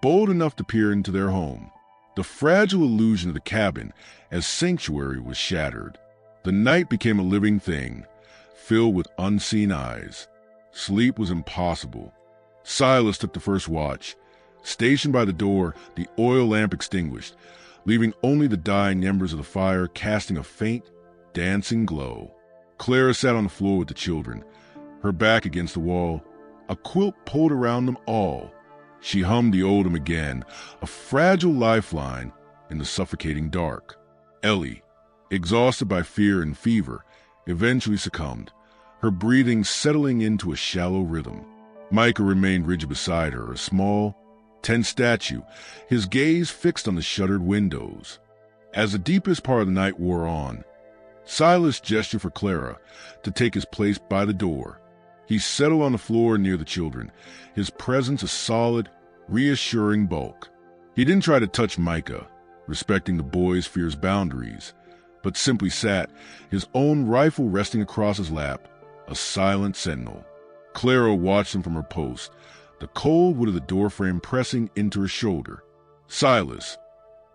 bold enough to peer into their home. The fragile illusion of the cabin as sanctuary was shattered. The night became a living thing, filled with unseen eyes. Sleep was impossible. Silas took the first watch. Stationed by the door, the oil lamp extinguished, leaving only the dying embers of the fire casting a faint, dancing glow. Clara sat on the floor with the children, her back against the wall, a quilt pulled around them all. She hummed the oldham again, a fragile lifeline in the suffocating dark. Ellie, exhausted by fear and fever, eventually succumbed, her breathing settling into a shallow rhythm. Micah remained rigid beside her, a small, tense statue, his gaze fixed on the shuttered windows. As the deepest part of the night wore on, Silas gestured for Clara to take his place by the door. He settled on the floor near the children, his presence a solid, reassuring bulk. He didn't try to touch Micah, respecting the boy's fierce boundaries, but simply sat, his own rifle resting across his lap, a silent sentinel. Clara watched him from her post, the cold wood of the doorframe pressing into her shoulder. Silas,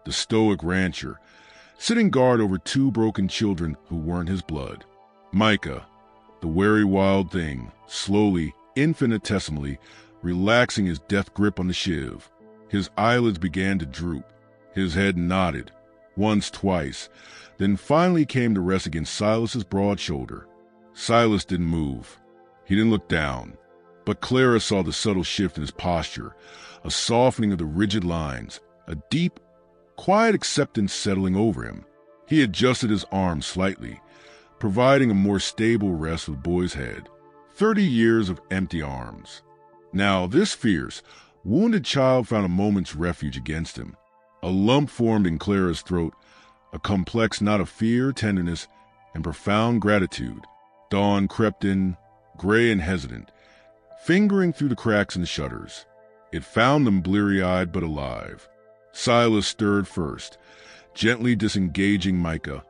the stoic rancher, sitting guard over two broken children who weren't his blood. Micah, the wary wild thing, slowly, infinitesimally, relaxing his death grip on the shiv. His eyelids began to droop. His head nodded, once, twice, then finally came to rest against Silas's broad shoulder. Silas didn't move. He didn't look down. But Clara saw the subtle shift in his posture, a softening of the rigid lines, a deep, quiet acceptance settling over him. He adjusted his arm slightly, providing a more stable rest for the boy's head. 30 years of empty arms. Now this fierce, wounded child found a moment's refuge against him. A lump formed in Clara's throat, a complex knot of fear, tenderness, and profound gratitude. Dawn crept in, gray and hesitant, fingering through the cracks in the shutters. It found them bleary-eyed but alive. Silas stirred first, gently disengaging Micah,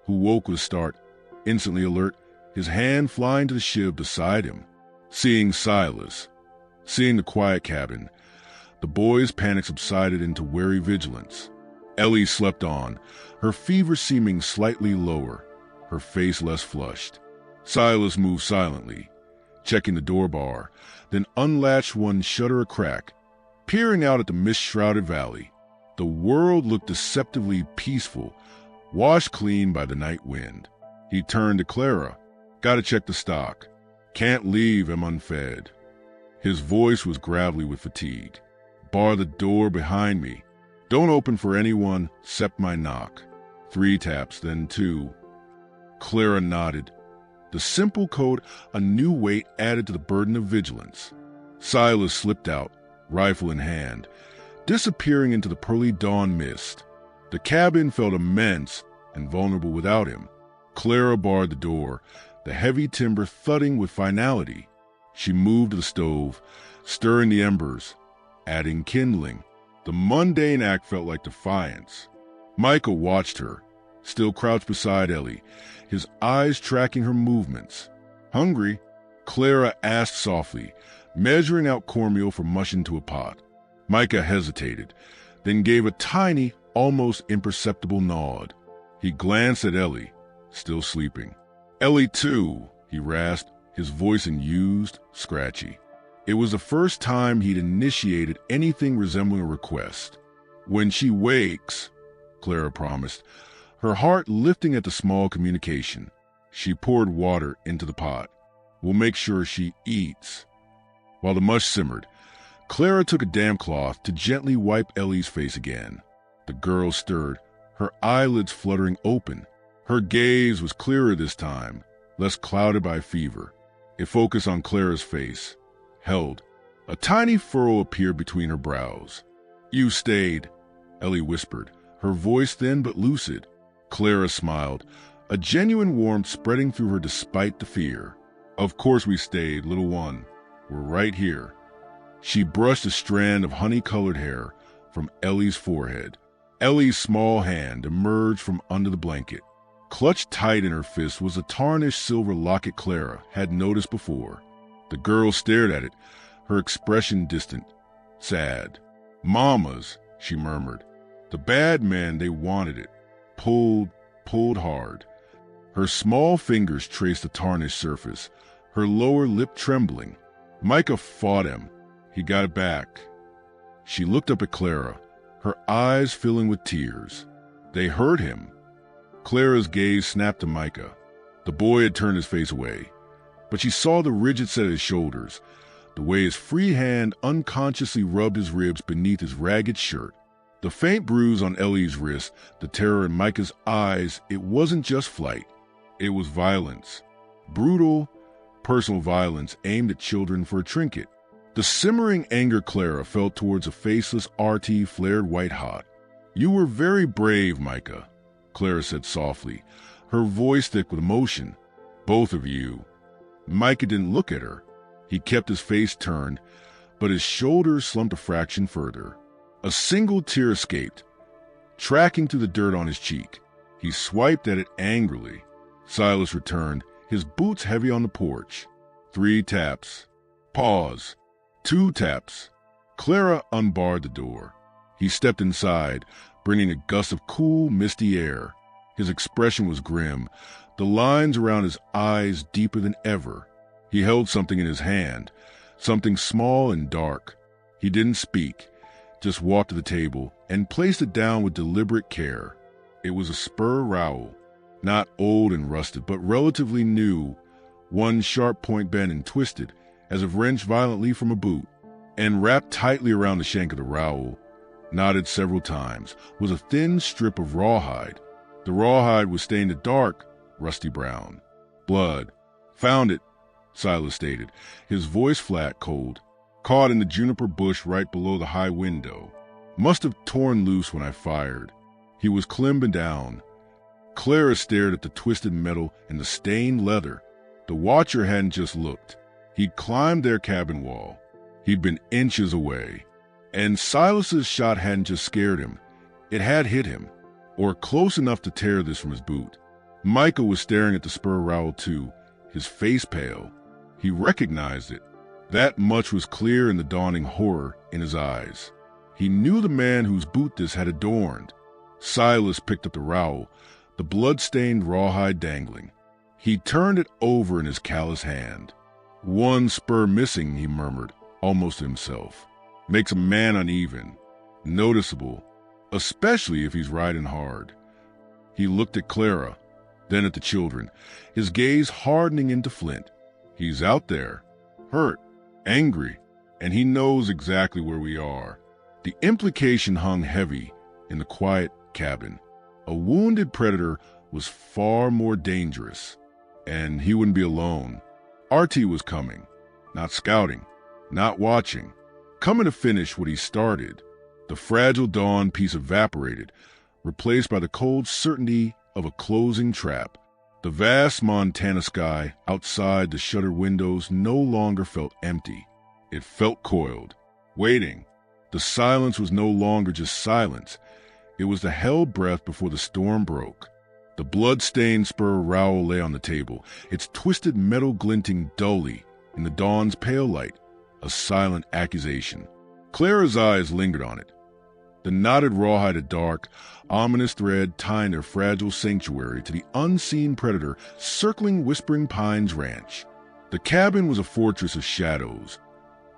who woke with a start, instantly alert, his hand flying to the shiv beside him. Seeing Silas, seeing the quiet cabin, the boy's panic subsided into wary vigilance. Ellie slept on, her fever seeming slightly lower, her face less flushed. Silas moved silently, checking the door bar, then unlatched one shutter a crack, peering out at the mist-shrouded valley. The world looked deceptively peaceful, washed clean by the night wind. He turned to Clara. "Gotta check the stock. Can't leave him unfed." His voice was gravelly with fatigue. "Bar the door behind me. Don't open for anyone except my knock." 3 taps, then 2. Clara nodded. The simple code, a new weight added to the burden of vigilance. Silas slipped out, rifle in hand, disappearing into the pearly dawn mist. The cabin felt immense and vulnerable without him. Clara barred the door, the heavy timber thudding with finality. She moved to the stove, stirring the embers, adding kindling. The mundane act felt like defiance. Michael watched her, still crouched beside Ellie, his eyes tracking her movements. "Hungry?" Clara asked softly, measuring out cornmeal for mush into a pot. Micah hesitated, then gave a tiny, almost imperceptible nod. He glanced at Ellie, still sleeping. "Ellie, too," he rasped, his voice used, scratchy. It was the first time he'd initiated anything resembling a request. "When she wakes," Clara promised, her heart lifting at the small communication. She poured water into the pot. "We'll make sure she eats." While the mush simmered, Clara took a damp cloth to gently wipe Ellie's face again. The girl stirred, her eyelids fluttering open. Her gaze was clearer this time, less clouded by fever. It focused on Clara's face, held. A tiny furrow appeared between her brows. "You stayed," Ellie whispered, her voice thin but lucid. Clara smiled, a genuine warmth spreading through her despite the fear. "Of course we stayed, little one. We're right here." She brushed a strand of honey-colored hair from Ellie's forehead. Ellie's small hand emerged from under the blanket. Clutched tight in her fist was a tarnished silver locket Clara had noticed before. The girl stared at it, her expression distant, sad. "Mama's," she murmured. "The bad men, they wanted it. Pulled hard." Her small fingers traced the tarnished surface, her lower lip trembling. Micah fought him. He got it back. She looked up at Clara, her eyes filling with tears. They hurt him. Clara's gaze snapped to Micah. The boy had turned his face away, but she saw the rigid set of his shoulders, the way his free hand unconsciously rubbed his ribs beneath his ragged shirt. The faint bruise on Ellie's wrist, the terror in Micah's eyes, it wasn't just flight. It was violence. Brutal, personal violence aimed at children for a trinket. The simmering anger Clara felt towards a faceless RT flared white hot. "You were very brave, Micah," Clara said softly, her voice thick with emotion. "Both of you." Micah didn't look at her. He kept his face turned, but his shoulders slumped a fraction further. A single tear escaped, tracking through the dirt on his cheek. He swiped at it angrily. Silas returned, his boots heavy on the porch. 3 taps. Pause. 2 taps. Clara unbarred the door. He stepped inside, bringing a gust of cool, misty air. His expression was grim, the lines around his eyes deeper than ever. He held something in his hand, something small and dark. He didn't speak, just walked to the table and placed it down with deliberate care. It was a spur rowel, not old and rusted, but relatively new, one sharp point bent and twisted, as if wrenched violently from a boot, and wrapped tightly around the shank of the rowel, knotted several times, was a thin strip of rawhide. The rawhide was stained a dark, rusty brown. Blood. Found it, Silas stated, his voice flat, cold. Caught in the juniper bush right below the high window. Must have torn loose when I fired. He was climbing down. Clara stared at the twisted metal and the stained leather. The watcher hadn't just looked. He'd climbed their cabin wall. He'd been inches away. And Silas's shot hadn't just scared him. It had hit him, or close enough to tear this from his boot. Micah was staring at the spur rowel too, his face pale. He recognized it. That much was clear in the dawning horror in his eyes. He knew the man whose boot this had adorned. Silas picked up the rowel, the blood-stained rawhide dangling. He turned it over in his callous hand. 1 spur missing, he murmured, almost to himself. Makes a man uneven, noticeable, especially if he's riding hard. He looked at Clara, then at the children, his gaze hardening into flint. He's out there, hurt, angry, and he knows exactly where we are. The implication hung heavy in the quiet cabin. A wounded predator was far more dangerous, and he wouldn't be alone. RT was coming, not scouting, not watching, coming to finish what he started. The fragile dawn peace evaporated, replaced by the cold certainty of a closing trap. The vast Montana sky outside the shuttered windows no longer felt empty. It felt coiled, waiting. The silence was no longer just silence. It was the held breath before the storm broke. The blood-stained spur rowel lay on the table, its twisted metal glinting dully in the dawn's pale light, a silent accusation. Clara's eyes lingered on it. The knotted rawhide a dark, ominous thread tying their fragile sanctuary to the unseen predator circling Whispering Pines Ranch. The cabin was a fortress of shadows,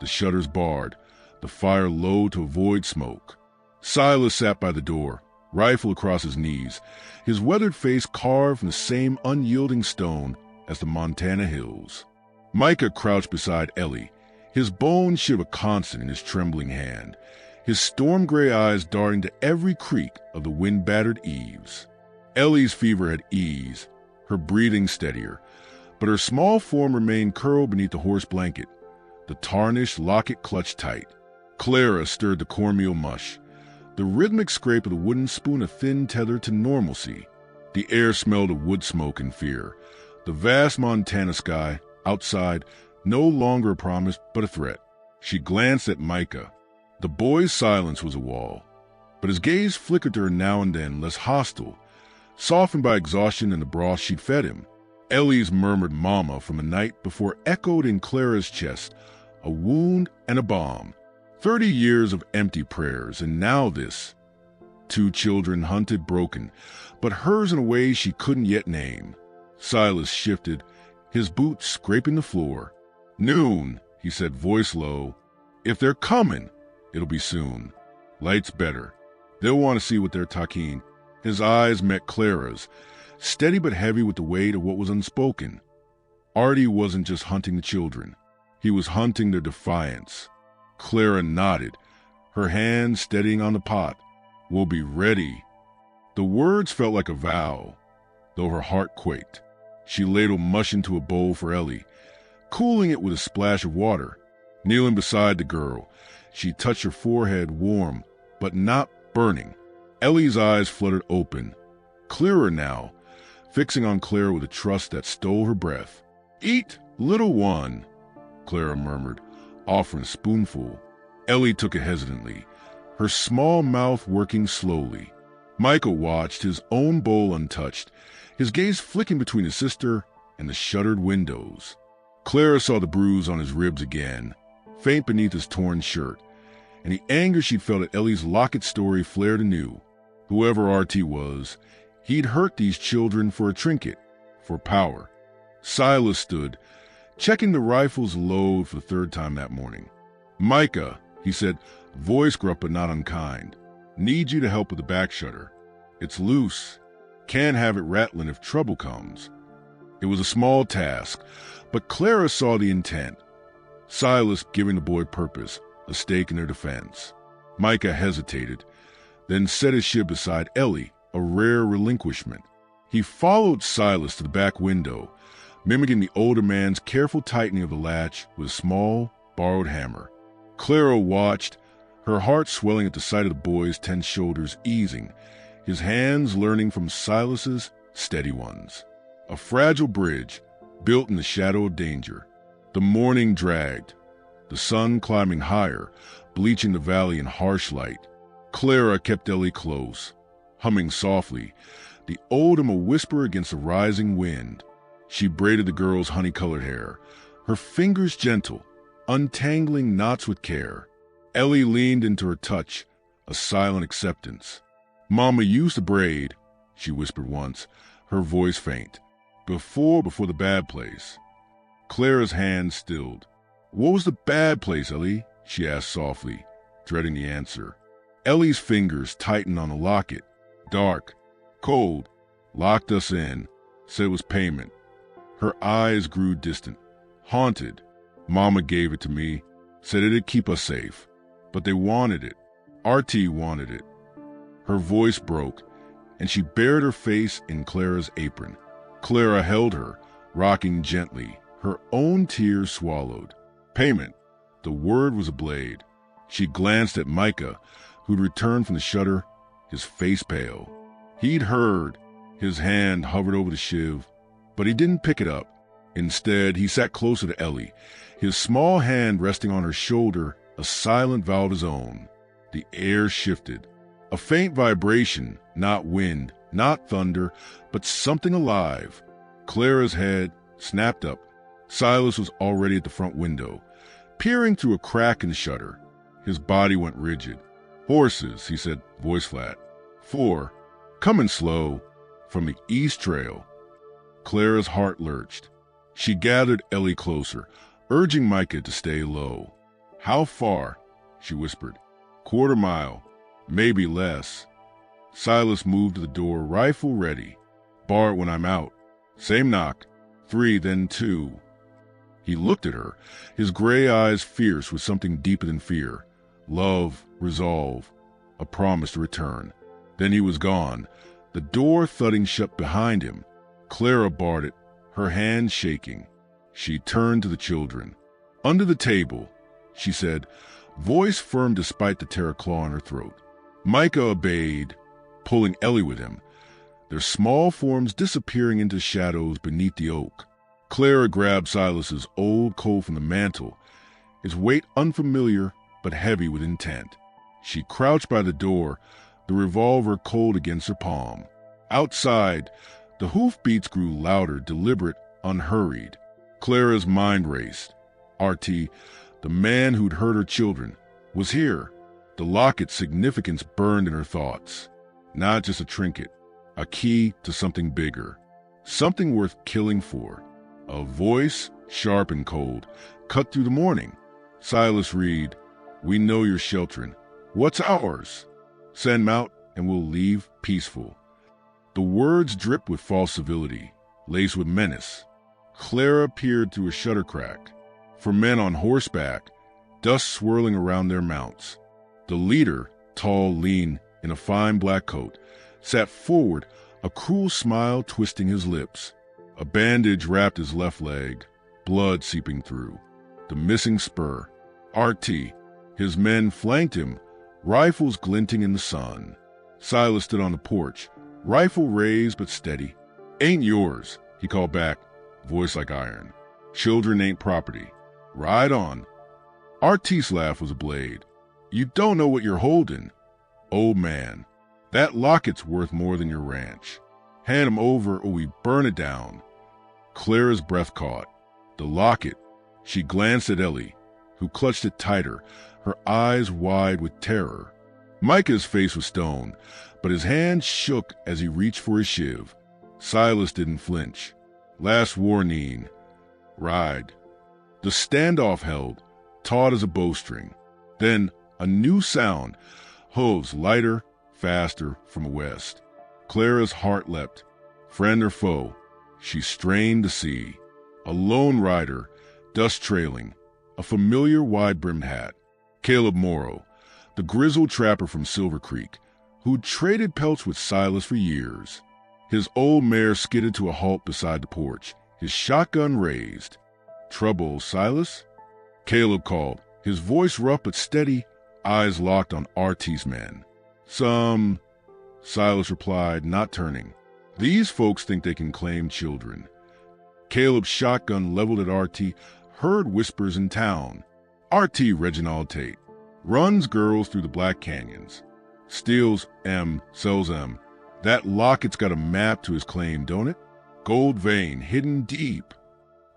the shutters barred, the fire low to avoid smoke. Silas sat by the door, rifle across his knees, his weathered face carved from the same unyielding stone as the Montana hills. Micah crouched beside Ellie, his bone shiver constant in his trembling hand, his storm-gray eyes darting to every creak of the wind-battered eaves. Ellie's fever had eased, her breathing steadier, but her small form remained curled beneath the horse blanket, the tarnished locket clutched tight. Clara stirred the cornmeal mush, the rhythmic scrape of the wooden spoon a thin tether to normalcy. The air smelled of wood smoke and fear. The vast Montana sky, outside, no longer a promise but a threat. She glanced at Micah. The boy's silence was a wall, but his gaze flickered to her now and then, less hostile, softened by exhaustion and the broth she'd fed him. Ellie's murmured mama from a night before echoed in Clara's chest, a wound and a bomb. 30 years of empty prayers, and now this. 2 children hunted, broken, but hers in a way she couldn't yet name. Silas shifted, his boots scraping the floor. "Noon," he said, voice low. "If they're coming, it'll be soon. Light's better. They'll want to see what they're talking." His eyes met Clara's, steady but heavy with the weight of what was unspoken. Artie wasn't just hunting the children. He was hunting their defiance. Clara nodded, her hand steadying on the pot. "We'll be ready." The words felt like a vow, though her heart quaked. She ladled mush into a bowl for Ellie, cooling it with a splash of water. Kneeling beside the girl, she touched her forehead, warm, but not burning. Ellie's eyes fluttered open, clearer now, fixing on Clara with a trust that stole her breath. "Eat, little one," Clara murmured, offering a spoonful. Ellie took it hesitantly, her small mouth working slowly. Micah watched, his own bowl untouched, his gaze flicking between his sister and the shuttered windows. Clara saw the bruise on his ribs again, faint beneath his torn shirt, and the anger she'd felt at Ellie's locket story flared anew. Whoever RT was, he'd hurt these children for a trinket, for power. Silas stood, checking the rifle's load for the third time that morning. "Micah," he said, voice gruff but not unkind, "need you to help with the back shutter. It's loose. Can't have it rattling if trouble comes." It was a small task, but Clara saw the intent. Silas giving the boy purpose, a stake in their defense. Micah hesitated, then set his ship beside Ellie, a rare relinquishment. He followed Silas to the back window, mimicking the older man's careful tightening of the latch with a small, borrowed hammer. Clara watched, her heart swelling at the sight of the boy's tense shoulders easing, his hands learning from Silas's steady ones. A fragile bridge, built in the shadow of danger. The morning dragged, the sun climbing higher, bleaching the valley in harsh light. Clara kept Ellie close, humming softly, the ode a whisper against the rising wind. She braided the girl's honey-colored hair, her fingers gentle, untangling knots with care. Ellie leaned into her touch, a silent acceptance. "Mama used to braid," she whispered once, her voice faint. Before the bad place." Clara's hand stilled. "What was the bad place, Ellie?" she asked softly, dreading the answer. Ellie's fingers tightened on the locket. "Dark, cold, locked us in, said it was payment." Her eyes grew distant. "Haunted. Mama gave it to me, said it'd keep us safe. But they wanted it. RT wanted it." Her voice broke, and she bared her face in Clara's apron. Clara held her, rocking gently, her own tears swallowed. "Payment." The word was a blade. She glanced at Micah, who'd returned from the shutter, his face pale. He'd heard. His hand hovered over the shiv, but he didn't pick it up. Instead, he sat closer to Ellie, his small hand resting on her shoulder, a silent vow of his own. The air shifted. A faint vibration, not wind, not thunder, but something alive. Clara's head snapped up. Silas was already at the front window, peering through a crack in the shutter. His body went rigid. "Horses," he said, voice flat. "4. Coming slow, from the east trail." Clara's heart lurched. She gathered Ellie closer, urging Micah to stay low. "How far?" she whispered. "Quarter mile, maybe less." Silas moved to the door, rifle ready. "Bar it when I'm out. Same knock. 3, then 2. He looked at her, his gray eyes fierce with something deeper than fear. Love, resolve, a promise to return. Then he was gone, the door thudding shut behind him. Clara barred it, her hand shaking. She turned to the children. "Under the table," she said, voice firm despite the terror claw in her throat. Micah obeyed, pulling Ellie with him, their small forms disappearing into shadows beneath the oak. Clara grabbed Silas's old coat from the mantel, its weight unfamiliar but heavy with intent. She crouched by the door, the revolver cold against her palm. Outside, the hoofbeats grew louder, deliberate, unhurried. Clara's mind raced. RT, the man who'd hurt her children, was here. The locket's significance burned in her thoughts. Not just a trinket, a key to something bigger, something worth killing for. A voice, sharp and cold, cut through the morning. "Silas Reed, we know you're sheltering. What's ours? Send 'em out and we'll leave peaceful." The words dripped with false civility, laced with menace. Clara peered through a shutter crack. For men on horseback, dust swirling around their mounts. The leader, tall, lean, in a fine black coat, sat forward, a cruel smile twisting his lips. A bandage wrapped his left leg, blood seeping through. The missing spur. RT. His men flanked him, rifles glinting in the sun. Silas stood on the porch, rifle raised but steady. "Ain't yours," he called back, voice like iron. "Children ain't property. Ride on." Artie's laugh was a blade. You don't know what you're holding. Old man, that locket's worth more than your ranch. Hand him over or we burn it down. Clara's breath caught. The locket. She glanced at Ellie, who clutched it tighter, her eyes wide with terror. Micah's face was stone, but his hand shook as he reached for his shiv. Silas didn't flinch. Last warning. Ride. The standoff held, taut as a bowstring. Then a new sound, hooves lighter, faster from the west. Clara's heart leapt. Friend or foe? She strained to see. A lone rider, dust trailing, a familiar wide-brimmed hat. Caleb Morrow, the grizzled trapper from Silver Creek, who'd traded pelts with Silas for years. His old mare skidded to a halt beside the porch, his shotgun raised. Trouble, Silas? Caleb called, his voice rough but steady, eyes locked on Artie's men. Some, Silas replied, not turning. These folks think they can claim children. Caleb's shotgun leveled at Artie, heard whispers in town. Artie Reginald Tate. Runs girls through the Black Canyons. Steals M, sells M. That locket's got a map to his claim, don't it? Gold vein, hidden deep.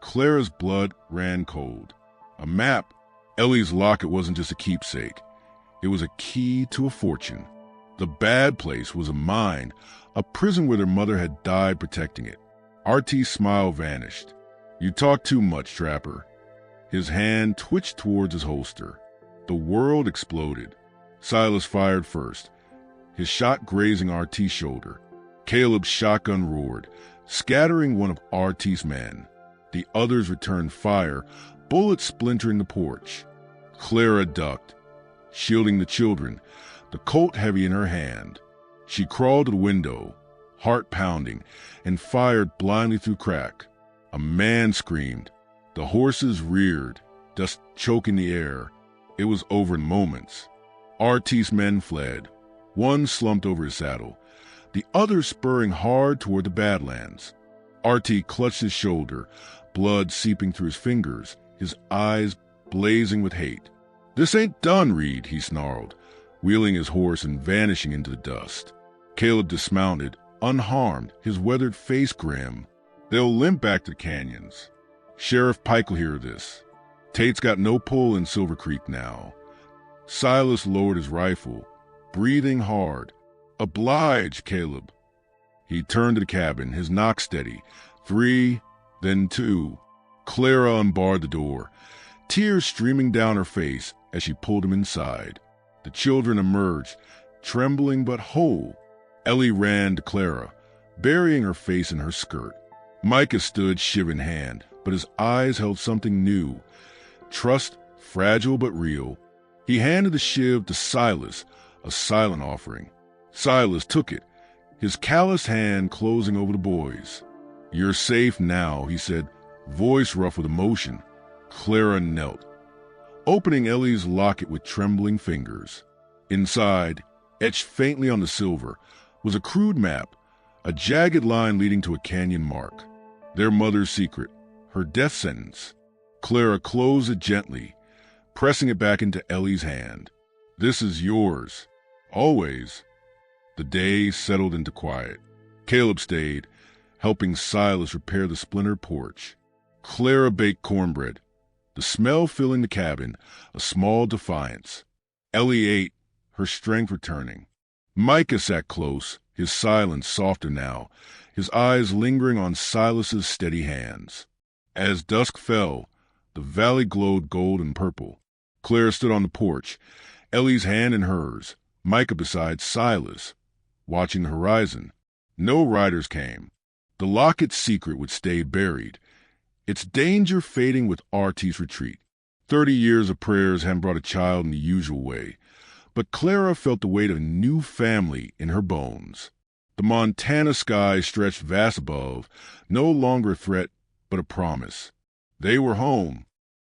Clara's blood ran cold. A map. Ellie's locket wasn't just a keepsake. It was a key to a fortune. The bad place was a mine, a prison where their mother had died protecting it. Artie's smile vanished. You talk too much, Trapper. His hand twitched towards his holster. The world exploded. Silas fired first, his shot grazing Artie's shoulder. Caleb's shotgun roared, scattering one of Artie's men. The others returned fire, bullets splintering the porch. Clara ducked, shielding the children, the Colt heavy in her hand. She crawled to the window, heart pounding, and fired blindly through crack. A man screamed. The horses reared, dust choking the air. It was over in moments. Artie's men fled, one slumped over his saddle, the other spurring hard toward the Badlands. Artie clutched his shoulder, blood seeping through his fingers, his eyes blazing with hate. This ain't done, Reed, he snarled, wheeling his horse and vanishing into the dust. Caleb dismounted, unharmed, his weathered face grim. They'll limp back to the canyons. Sheriff Pike will hear this. Tate's got no pull in Silver Creek now. Silas lowered his rifle, breathing hard. Oblige, Caleb. He turned to the cabin, his knock steady. 3, then 2. Clara unbarred the door, tears streaming down her face as she pulled him inside. The children emerged, trembling but whole. Ellie ran to Clara, burying her face in her skirt. Micah stood shiv in hand, but his eyes held something new. Trust, fragile but real. He handed the shiv to Silas, a silent offering. Silas took it, his calloused hand closing over the boys. You're safe now, he said, voice rough with emotion. Clara knelt, opening Ellie's locket with trembling fingers. Inside, etched faintly on the silver, was a crude map, a jagged line leading to a canyon mark. Their mother's secret, her death sentence. Clara closed it gently, pressing it back into Ellie's hand. This is yours, always. The day settled into quiet. Caleb stayed, helping Silas repair the splintered porch. Clara baked cornbread, the smell filling the cabin, a small defiance. Ellie ate, her strength returning. Micah sat close, his silence softer now, his eyes lingering on Silas's steady hands. As dusk fell, the valley glowed gold and purple. Clara stood on the porch, Ellie's hand in hers, Micah beside Silas, watching the horizon. No riders came. The locket's secret would stay buried, its danger fading with Artie's retreat. 30 years of prayers hadn't brought a child in the usual way, but Clara felt the weight of a new family in her bones. The Montana sky stretched vast above, no longer a threat, but a promise. They were home,